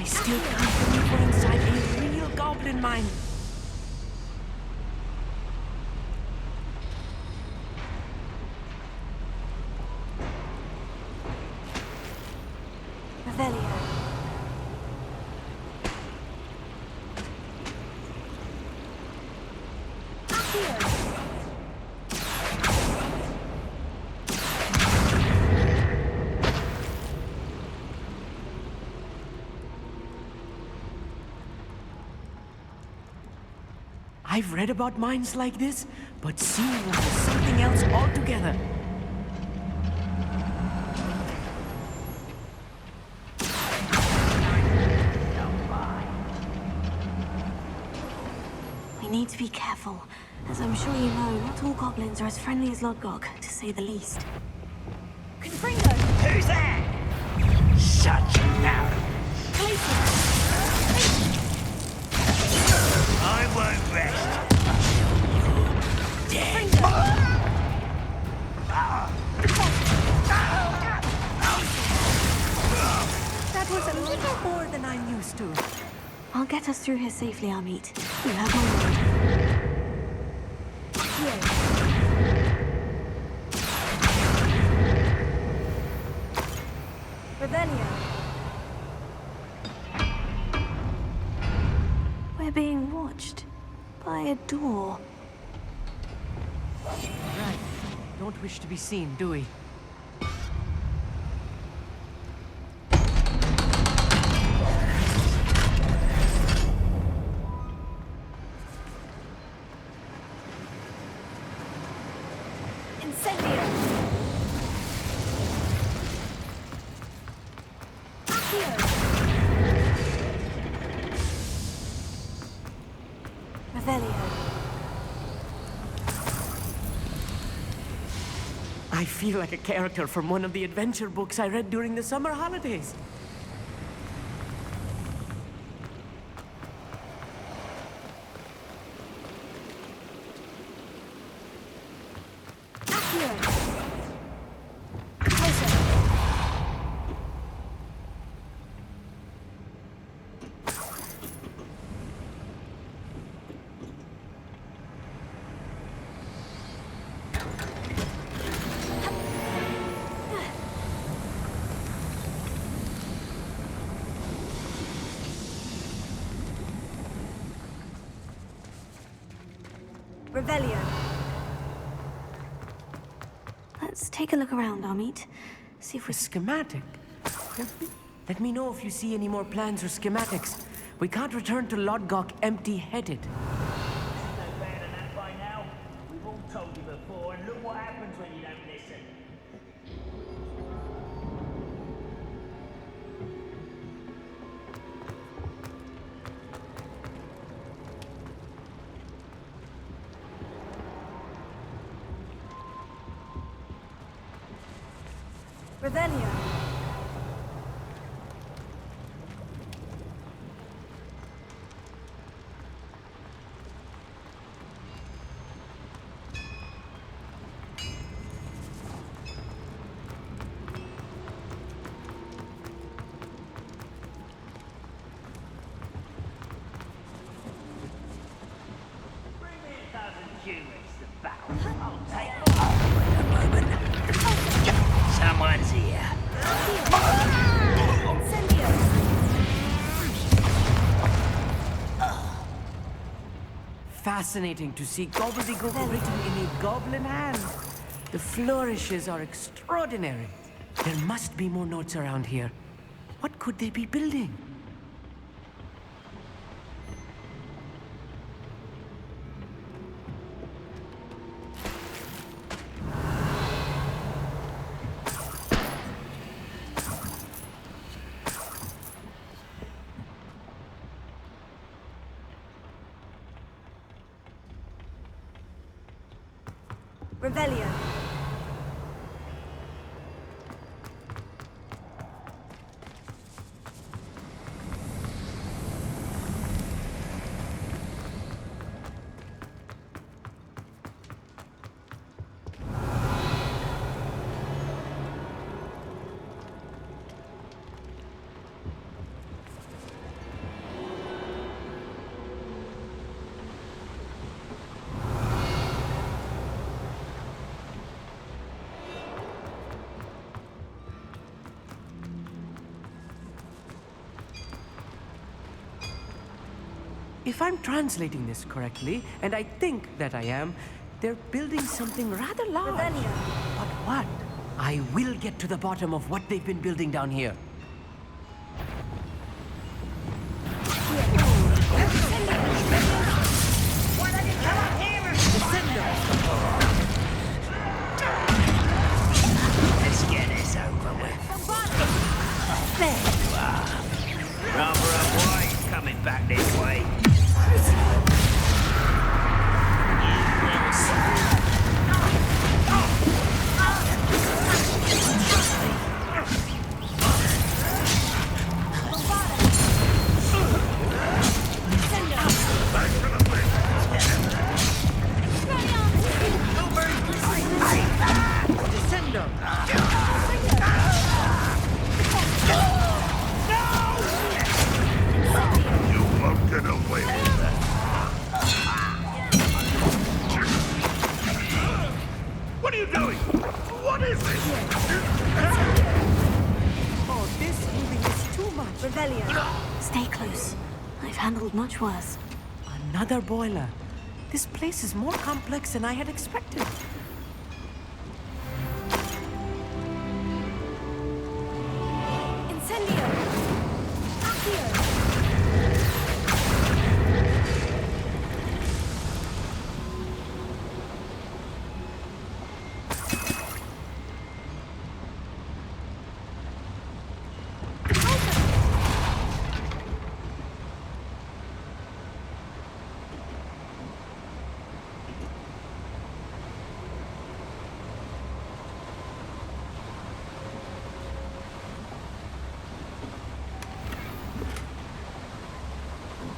Still can't believe we're inside a real goblin mine. Revelio. I've read about mines like this, but seeing one is something else altogether. We need to be careful. As I'm sure you know, not all goblins are as friendly as lodgok, to say the least. Who's that? Such arrogance. I won't rest. Dead. That was a little more than I'm used to. I'll get us through here safely, Amit. You have my word. Revelio. We're being watched by a door. Right. Don't wish to be seen, do we? I feel like a character from one of the adventure books I read during the summer holidays. Revelio. Let's take a look around, Amit. See if we... Schematic? Let me know if you see any more plans or schematics. We can't return to Lodgok empty-headed. No better than that by now. We've all told you before, and look what happens when you don't listen. Revelio. Bring me a dozen humans to battle. I'll take Wait a moment. Someone's here. Fascinating to see gobbledegook written in a goblin hand. The flourishes are extraordinary. There must be more notes around here. What could they be building? Revelio. If I'm translating this correctly, and I think that I am, they're building something rather large. Revelio. But what? I will get to the bottom of what they've been building down here. Why don't you Stay close. I've handled much worse. Another boiler. This place is more complex than I had expected. Incendio! Accio!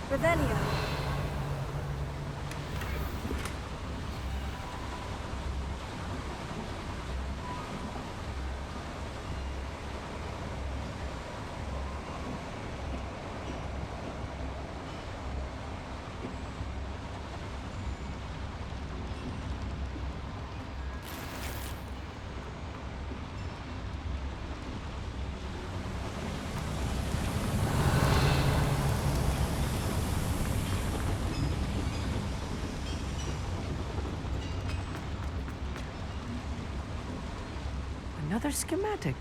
Revelio. Another schematic.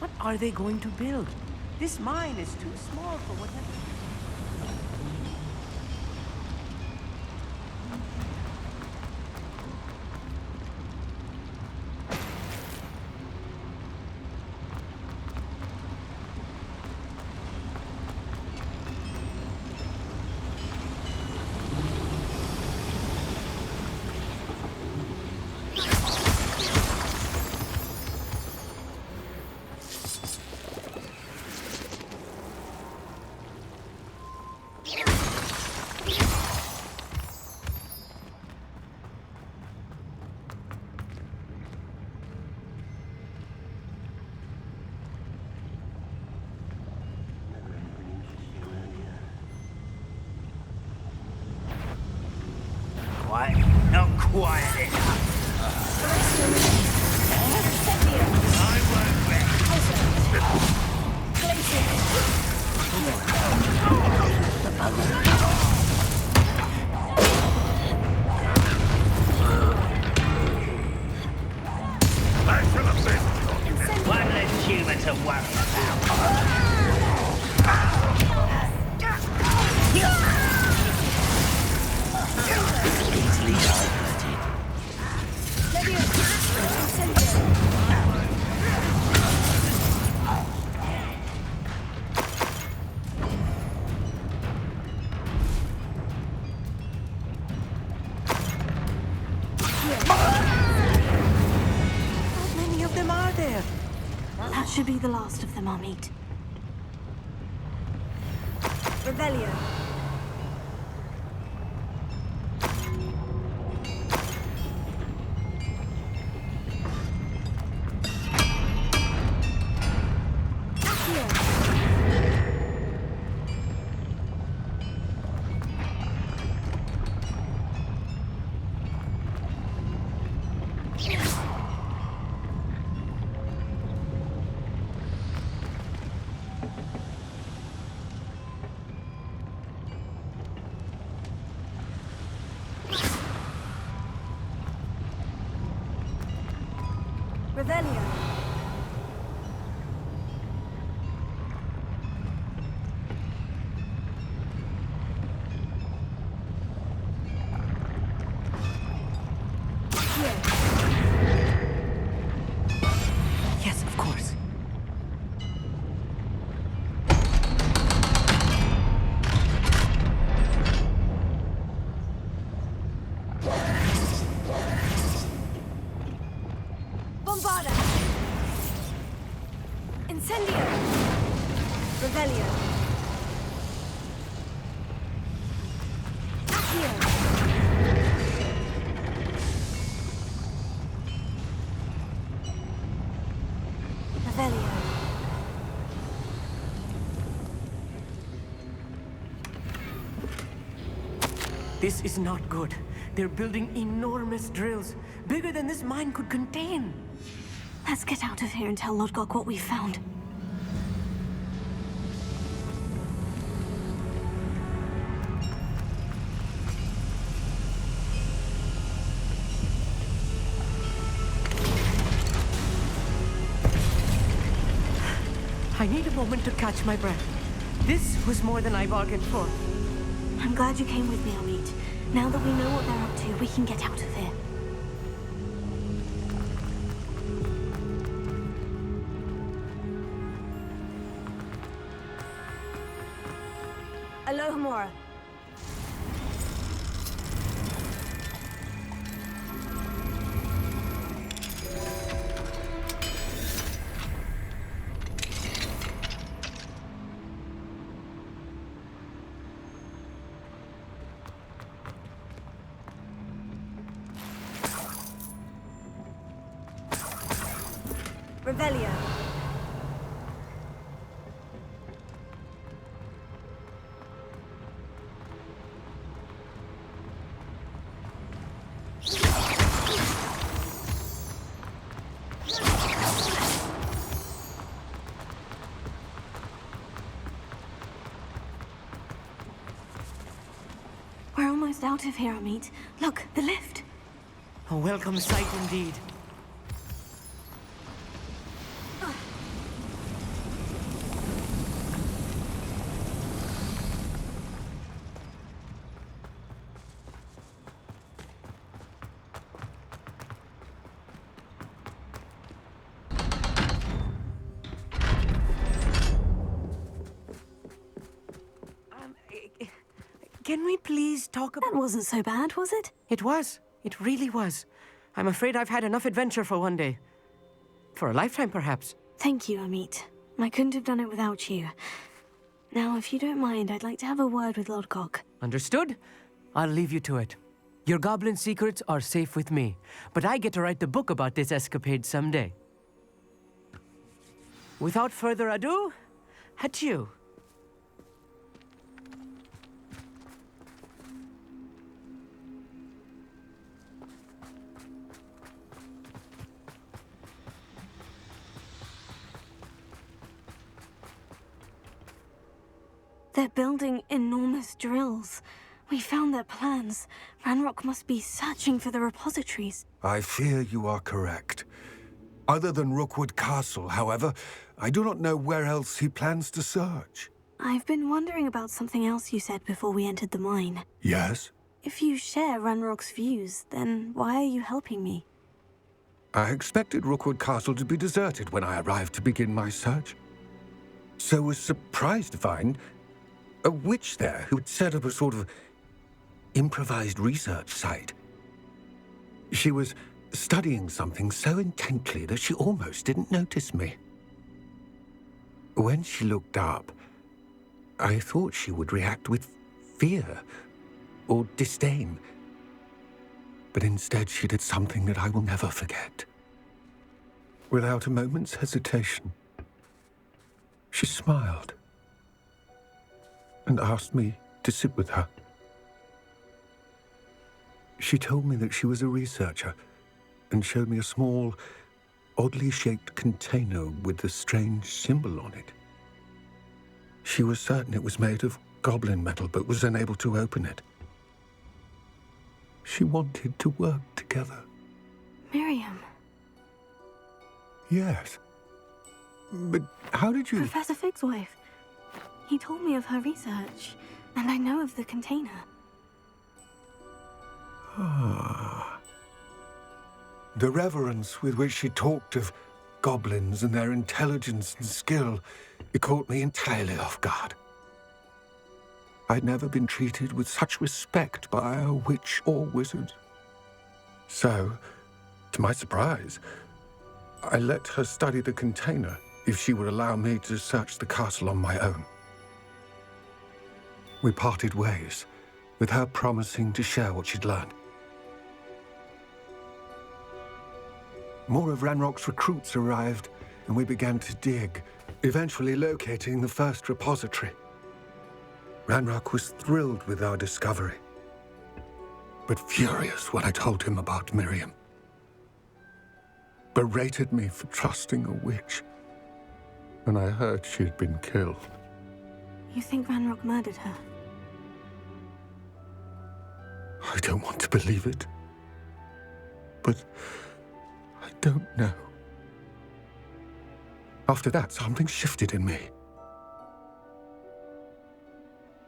What are they going to build? This mine is too small for whatever. Not quiet enough. One less human to worry about. Easily diverted. How many of them are there? That should be the last of them, Amit. Revelio. Revelio. Yes, of course. Bombarda. Incendio. Revelio. Accio. Revelio. This is not good. They're building enormous drills, bigger than this mine could contain. Let's get out of here and tell Lodgok what we found. I need a moment to catch my breath. This was more than I bargained for. I'm glad you came with me, Amit. Now that we know what they're up to, we can get out of here. Alohomora. Revelio. We're almost out of here, Amit. Look, the lift. A welcome sight indeed. Can we please talk about... That wasn't so bad, was it? It was. It really was. I'm afraid I've had enough adventure for one day. For a lifetime, perhaps. Thank you, Amit. I couldn't have done it without you. Now, if you don't mind, I'd like to have a word with Lodgok. Understood? I'll leave you to it. Your goblin secrets are safe with me, but I get to write the book about this escapade someday. Without further ado, adieu. They're building enormous drills. We found their plans. Ranrock must be searching for the repositories. I fear you are correct. Other than Rookwood Castle, however, I do not know where else he plans to search. I've been wondering about something else you said before we entered the mine. Yes? If you share Ranrock's views, then why are you helping me? I expected Rookwood Castle to be deserted when I arrived to begin my search. So was surprised to find a witch there who had set up a sort of improvised research site. She was studying something so intently that she almost didn't notice me. When she looked up, I thought she would react with fear or disdain. But instead she did something that I will never forget. Without a moment's hesitation, she smiled and asked me to sit with her. She told me that she was a researcher and showed me a small, oddly shaped container with a strange symbol on it. She was certain it was made of goblin metal, but was unable to open it. She wanted to work together. Miriam. Yes. But how did you... Professor Fig's wife. He told me of her research, and I know of the container. Ah. The reverence with which she talked of goblins and their intelligence and skill, it caught me entirely off guard. I'd never been treated with such respect by a witch or wizard. So, to my surprise, I let her study the container if she would allow me to search the castle on my own. We parted ways, with her promising to share what she'd learned. More of Ranrock's recruits arrived, and we began to dig, eventually locating the first repository. Ranrock was thrilled with our discovery, but furious when I told him about Miriam. Berated me for trusting a witch, and I heard she had been killed. You think Ranrock murdered her? I don't want to believe it, but I don't know. After that, something shifted in me.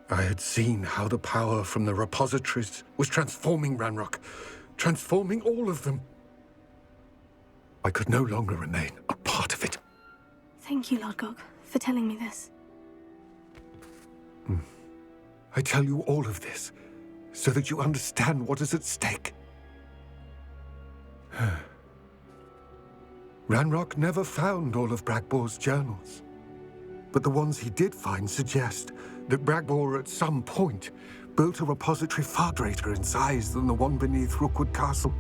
I had seen how the power from the repositories was transforming Ranrock, transforming all of them. I could no longer remain a part of it. Thank you, Lodgok, for telling me this. I tell you all of this so that you understand what is at stake. Ranrock never found all of Bragbor's journals, but the ones he did find suggest that Bragbor at some point built a repository far greater in size than the one beneath Rookwood Castle.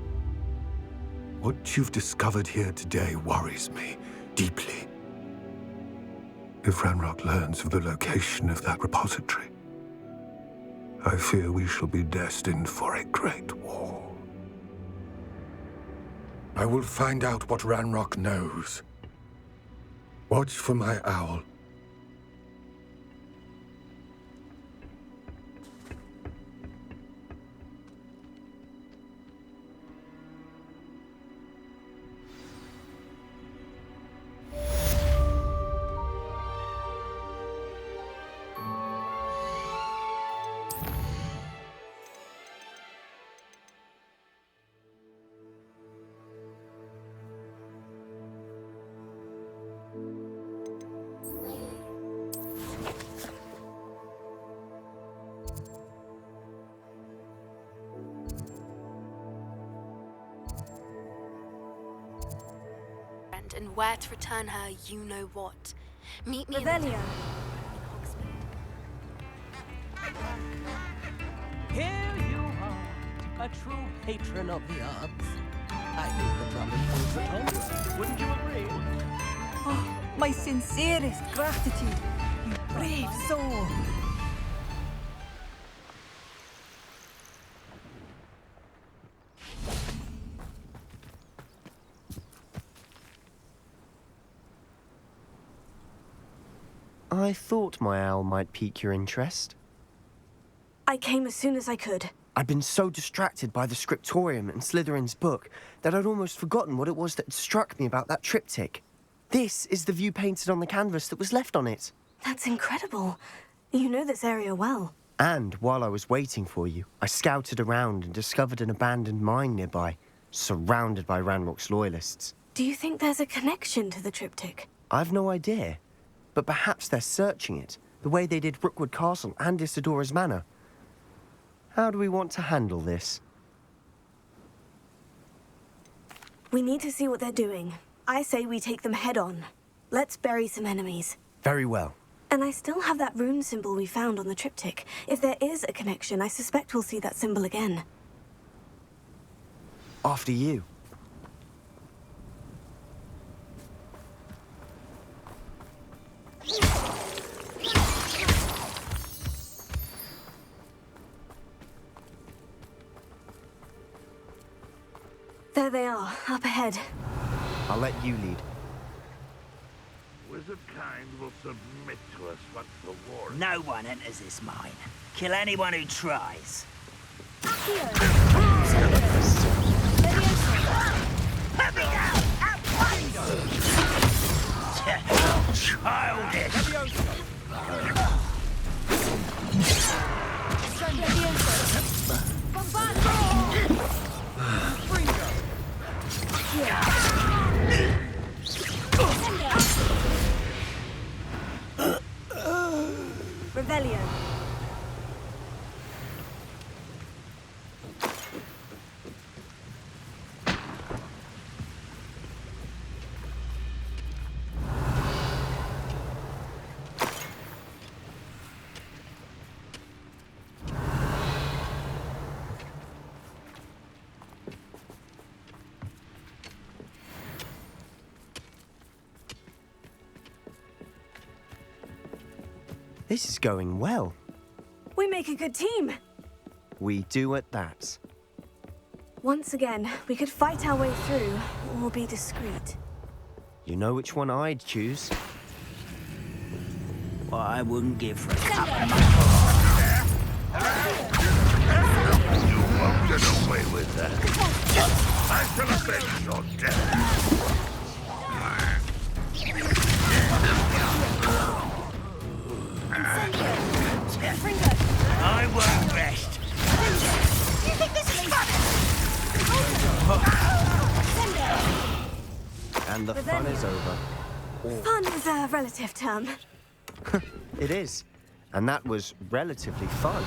What you've discovered here today worries me deeply. If Ranrock learns of the location of that repository, I fear we shall be destined for a great war. I will find out what Ranrock knows. Watch for my owl. And where to return her, you know what. Meet me Revelio. Here you are, a true patron of the arts. I think the promise proves the contrary. Wouldn't you agree? Oh, my sincerest gratitude, you brave soul. I thought my owl might pique your interest. I came as soon as I could. I'd been so distracted by the scriptorium and Slytherin's book that I'd almost forgotten what it was that struck me about that triptych. This is the view painted on the canvas that was left on it. That's incredible. You know this area well. And while I was waiting for you, I scouted around and discovered an abandoned mine nearby, surrounded by Ranrock's loyalists. Do you think there's a connection to the triptych? I've no idea, but perhaps they're searching it, the way they did Rookwood Castle and Isidora's Manor. How do we want to handle this? We need to see what they're doing. I say we take them head on. Let's bury some enemies. Very well. And I still have that rune symbol we found on the triptych. If there is a connection, I suspect we'll see that symbol again. After you. There they are, up ahead. I'll let you lead. Wizard kind will submit to us once the war is... No one enters this mine. Kill anyone who tries. Revelio. This is going well. We make a good team. We do at that. Once again, we could fight our way through, or be discreet. You know which one I'd choose. Well, I wouldn't give for a couple of You won't get away with that. I shall avenge your death. Fun is a relative term. It is. And that was relatively fun.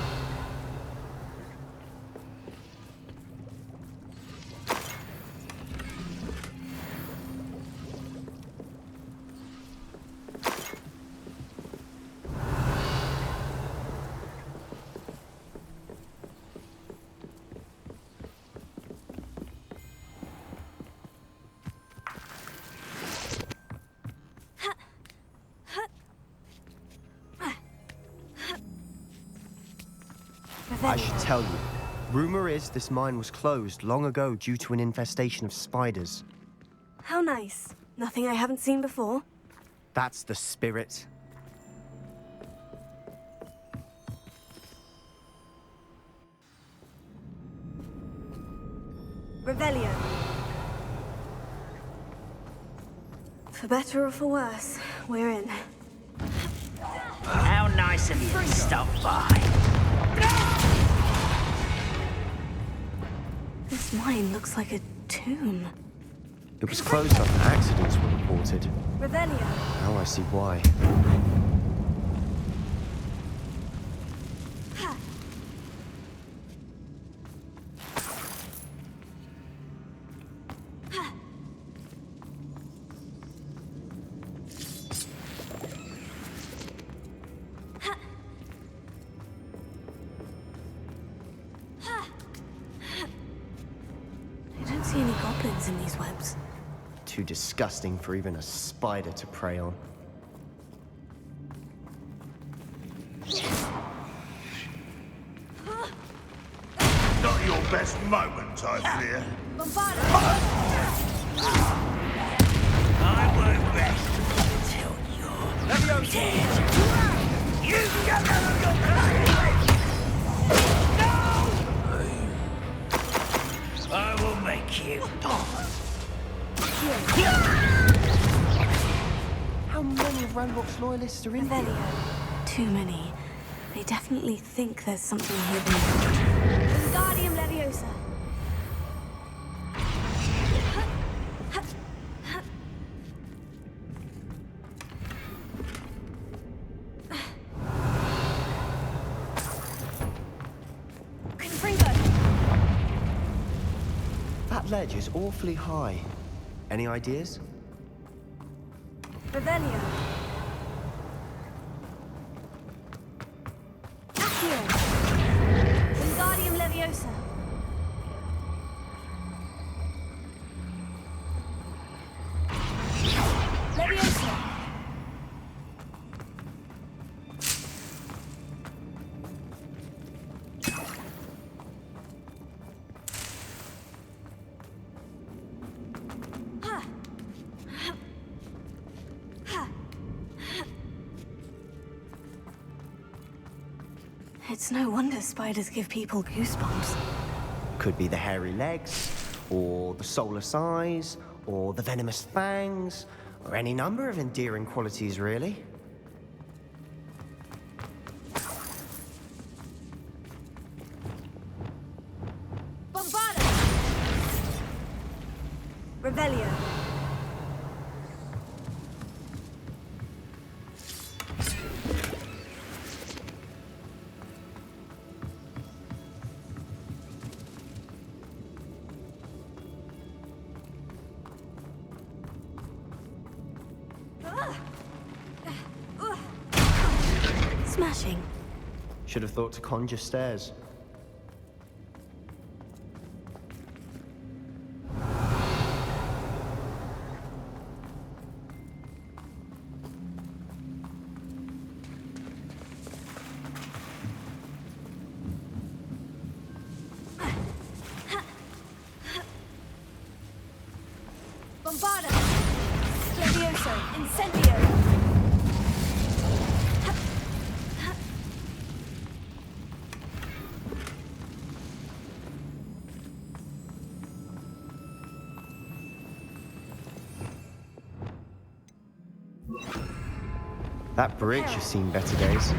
I should tell you, rumor is this mine was closed long ago due to an infestation of spiders. How nice. Nothing I haven't seen before. That's the spirit. Revelio. For better or for worse, we're in. How nice of you to stop by. This mine looks like a tomb. It was closed after accidents were reported. Revelio. Now I see why. I don't see any goblins in these webs. Too disgusting for even a spider to prey on. Not your best moment, I fear. I won't rest until you're dead. You get out of your place! No! I will make you pause. How many of Ranrock's loyalists are in here? Too many. They definitely think there's something hidden. Wingardium Leviosa. That ledge is awfully high. Any ideas? Revelio. Accio. Wingardium Leviosa. Leviosa. It's no wonder spiders give people goosebumps. Could be the hairy legs, or the soulless eyes, or the venomous fangs, or any number of endearing qualities, really. Bombarda! Revelio. Smashing. Should have thought to conjure stairs. Bombarda! Levioso! Incendio! That bridge has seen better days.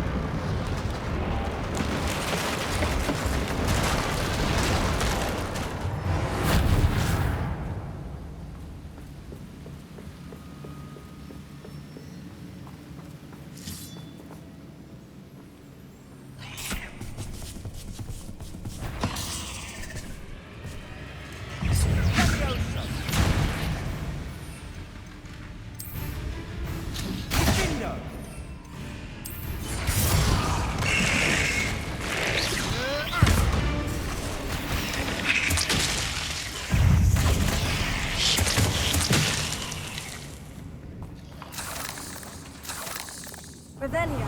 Revelio.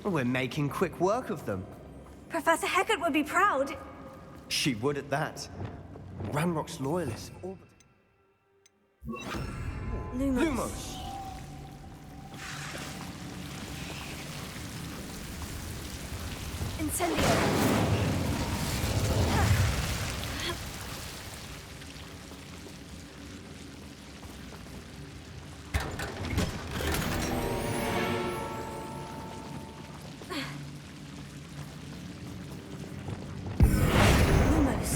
We're making quick work of them. Professor Hecat would be proud. She would at that. Ranrock's loyalists all but... Lumos. Incendio.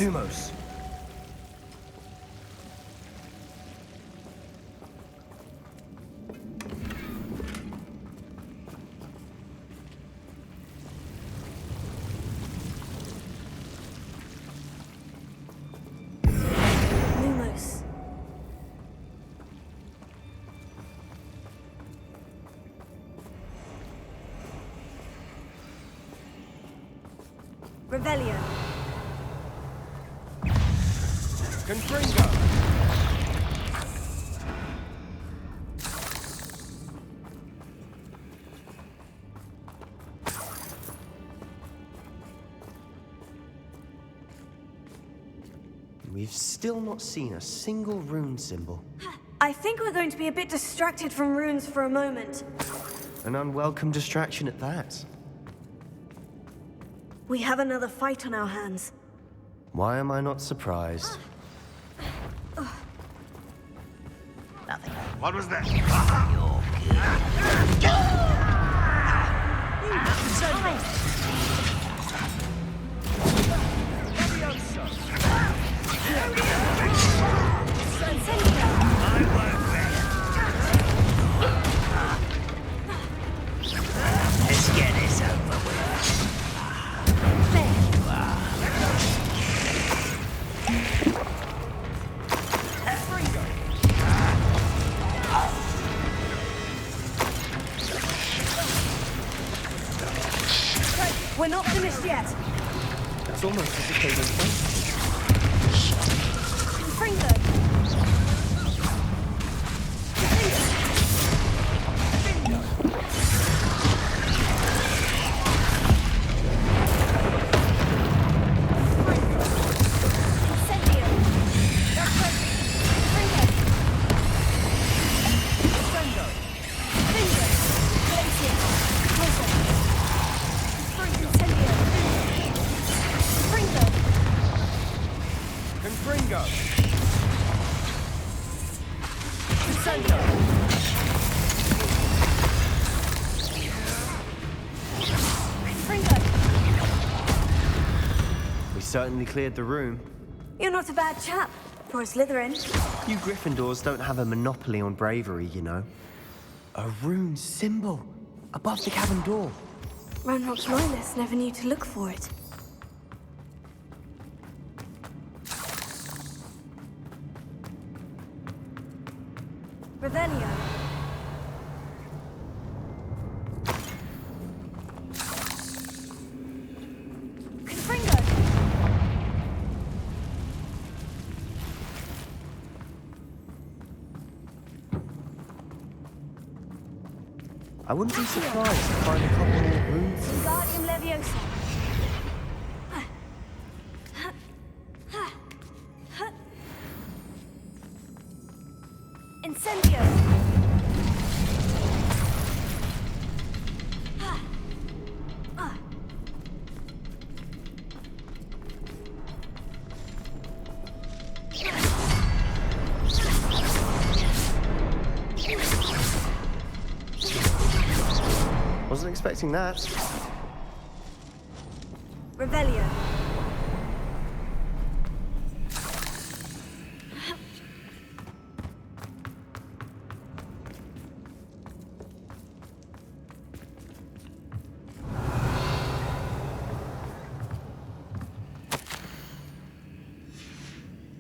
Lumos. Lumos. Revelio. Confringo. We've still not seen a single rune symbol. I think we're going to be a bit distracted from runes for a moment. An unwelcome distraction at that. We have another fight on our hands. Why am I not surprised? Nothing. What was that? Let's get this over with. We're not finished yet. It's almost as if they were waiting. Confringo. Certainly cleared the room. You're not a bad chap for a Slytherin. You Gryffindors don't have a monopoly on bravery, you know. A rune symbol above the cabin door. Ranrock's loyalists never knew to look for it. Revelio. I wouldn't be surprised to find a couple more runes. Wingardium Leviosa. Incendio. Wasn't expecting that. Revelio.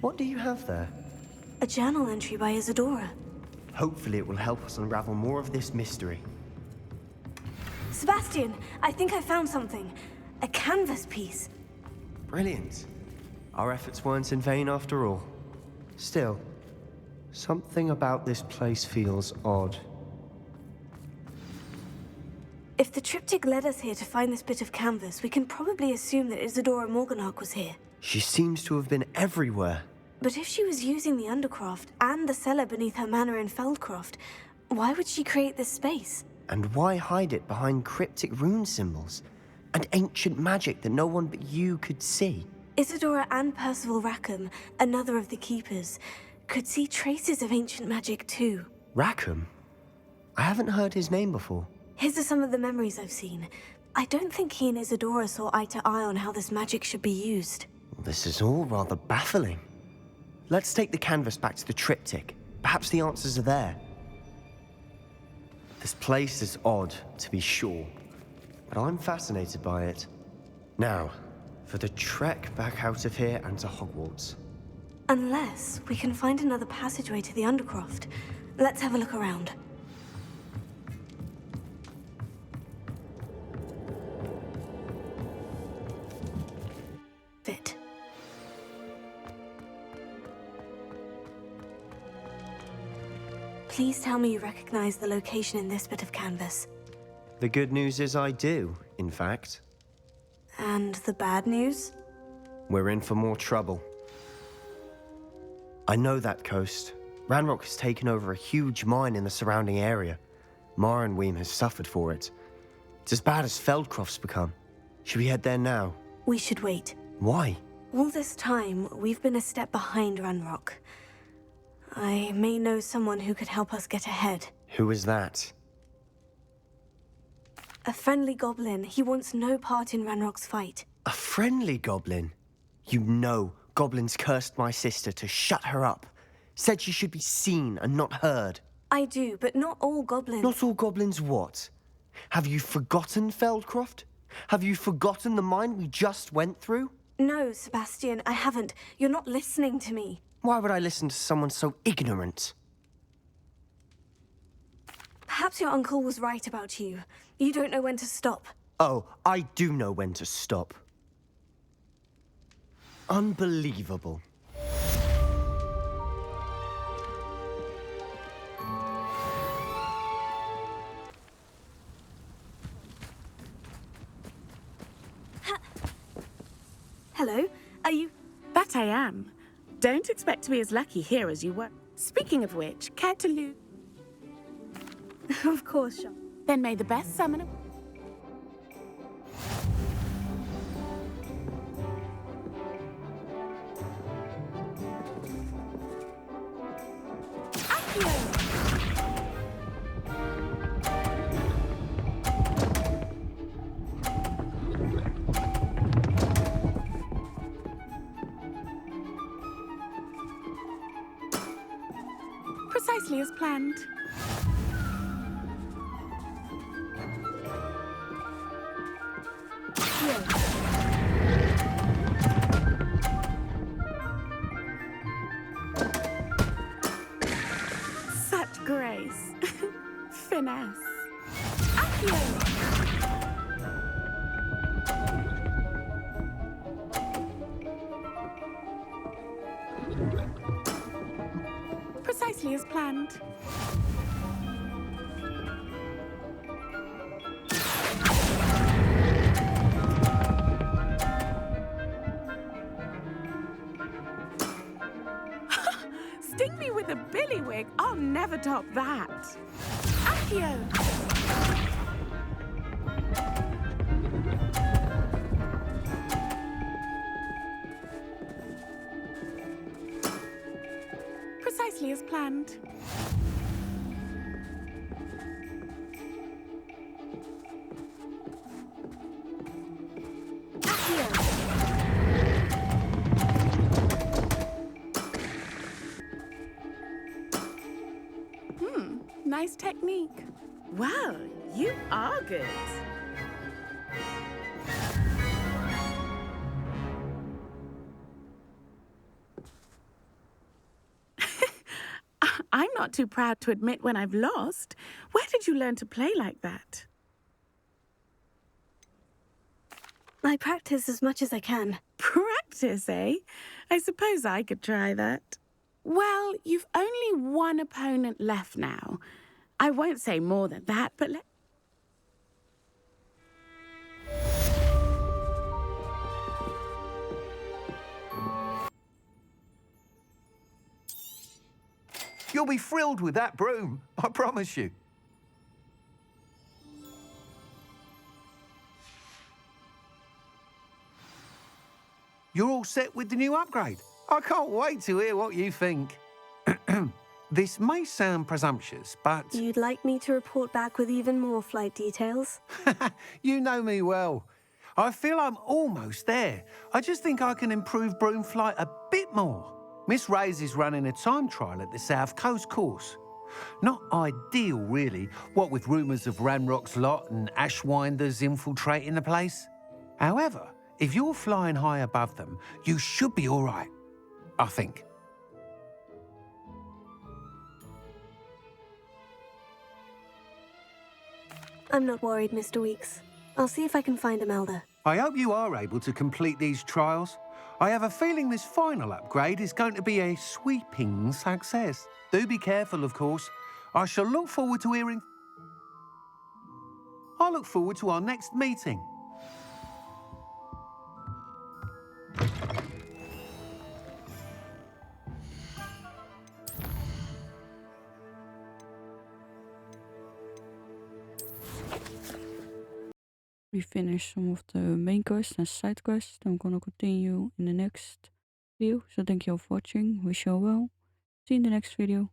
What do you have there? A journal entry by Isadora. Hopefully it will help us unravel more of this mystery. Sebastian, I think I found something. A canvas piece. Brilliant. Our efforts weren't in vain after all. Still, something about this place feels odd. If the triptych led us here to find this bit of canvas, we can probably assume that Isadora Morganach was here. She seems to have been everywhere. But if she was using the Undercroft and the cellar beneath her manor in Feldcroft, why would she create this space? And why hide it behind cryptic rune symbols and ancient magic that no one but you could see? Isadora and Percival Rackham, another of the keepers, could see traces of ancient magic too. Rackham? I haven't heard his name before. His are some of the memories I've seen. I don't think he and Isadora saw eye to eye on how this magic should be used. This is all rather baffling. Let's take the canvas back to the triptych. Perhaps the answers are there. This place is odd, to be sure, but I'm fascinated by it. Now, for the trek back out of here and to Hogwarts. Unless we can find another passageway to the Undercroft. Let's have a look around. Fit. Please tell me you recognize the location in this bit of canvas. The good news is I do, in fact. And the bad news? We're in for more trouble. I know that coast. Ranrock has taken over a huge mine in the surrounding area. Marrenweem has suffered for it. It's as bad as Feldcroft's become. Should we head there now? We should wait. Why? All this time, we've been a step behind Ranrock. I may know someone who could help us get ahead. Who is that? A friendly goblin. He wants no part in Ranrock's fight. A friendly goblin? You know, goblins cursed my sister to shut her up. Said she should be seen and not heard. I do, but not all goblins. Not all goblins what? Have you forgotten Feldcroft? Have you forgotten the mine we just went through? No, Sebastian, I haven't. You're not listening to me. Why would I listen to someone so ignorant? Perhaps your uncle was right about you. You don't know when to stop. Oh, I do know when to stop. Unbelievable. Hello, are you... That I am. Don't expect to be as lucky here as you were. Speaking of which, care to loot? Of course, Sean. Then may the best summoner... Precisely as planned. Such grace. Finesse. Accio! Precisely as planned. Sting me with a billywig. I'll never top that. Accio! Precisely as planned. Nice technique. Well, you are good. I'm not too proud to admit when I've lost. Where did you learn to play like that? I practice as much as I can. Practice, eh? I suppose I could try that. Well, you've only one opponent left now. I won't say more than that, but You'll be thrilled with that broom, I promise you. You're all set with the new upgrade. I can't wait to hear what you think. This may sound presumptuous, but... You'd like me to report back with even more flight details? You know me well. I feel I'm almost there. I just think I can improve broom flight a bit more. Miss Ray's is running a time trial at the South Coast course. Not ideal, really, what with rumours of Ranrock's lot and Ashwinders infiltrating the place. However, if you're flying high above them, you should be all right, I think. I'm not worried, Mr. Weeks. I'll see if I can find Imelda. I hope you are able to complete these trials. I have a feeling this final upgrade is going to be a sweeping success. Do be careful, of course. I shall look forward to hearing... I look forward to our next meeting. We finished some of the main quests and side quests. I'm gonna continue in the next video. So thank you all for watching. Wish you all well. See you in the next video.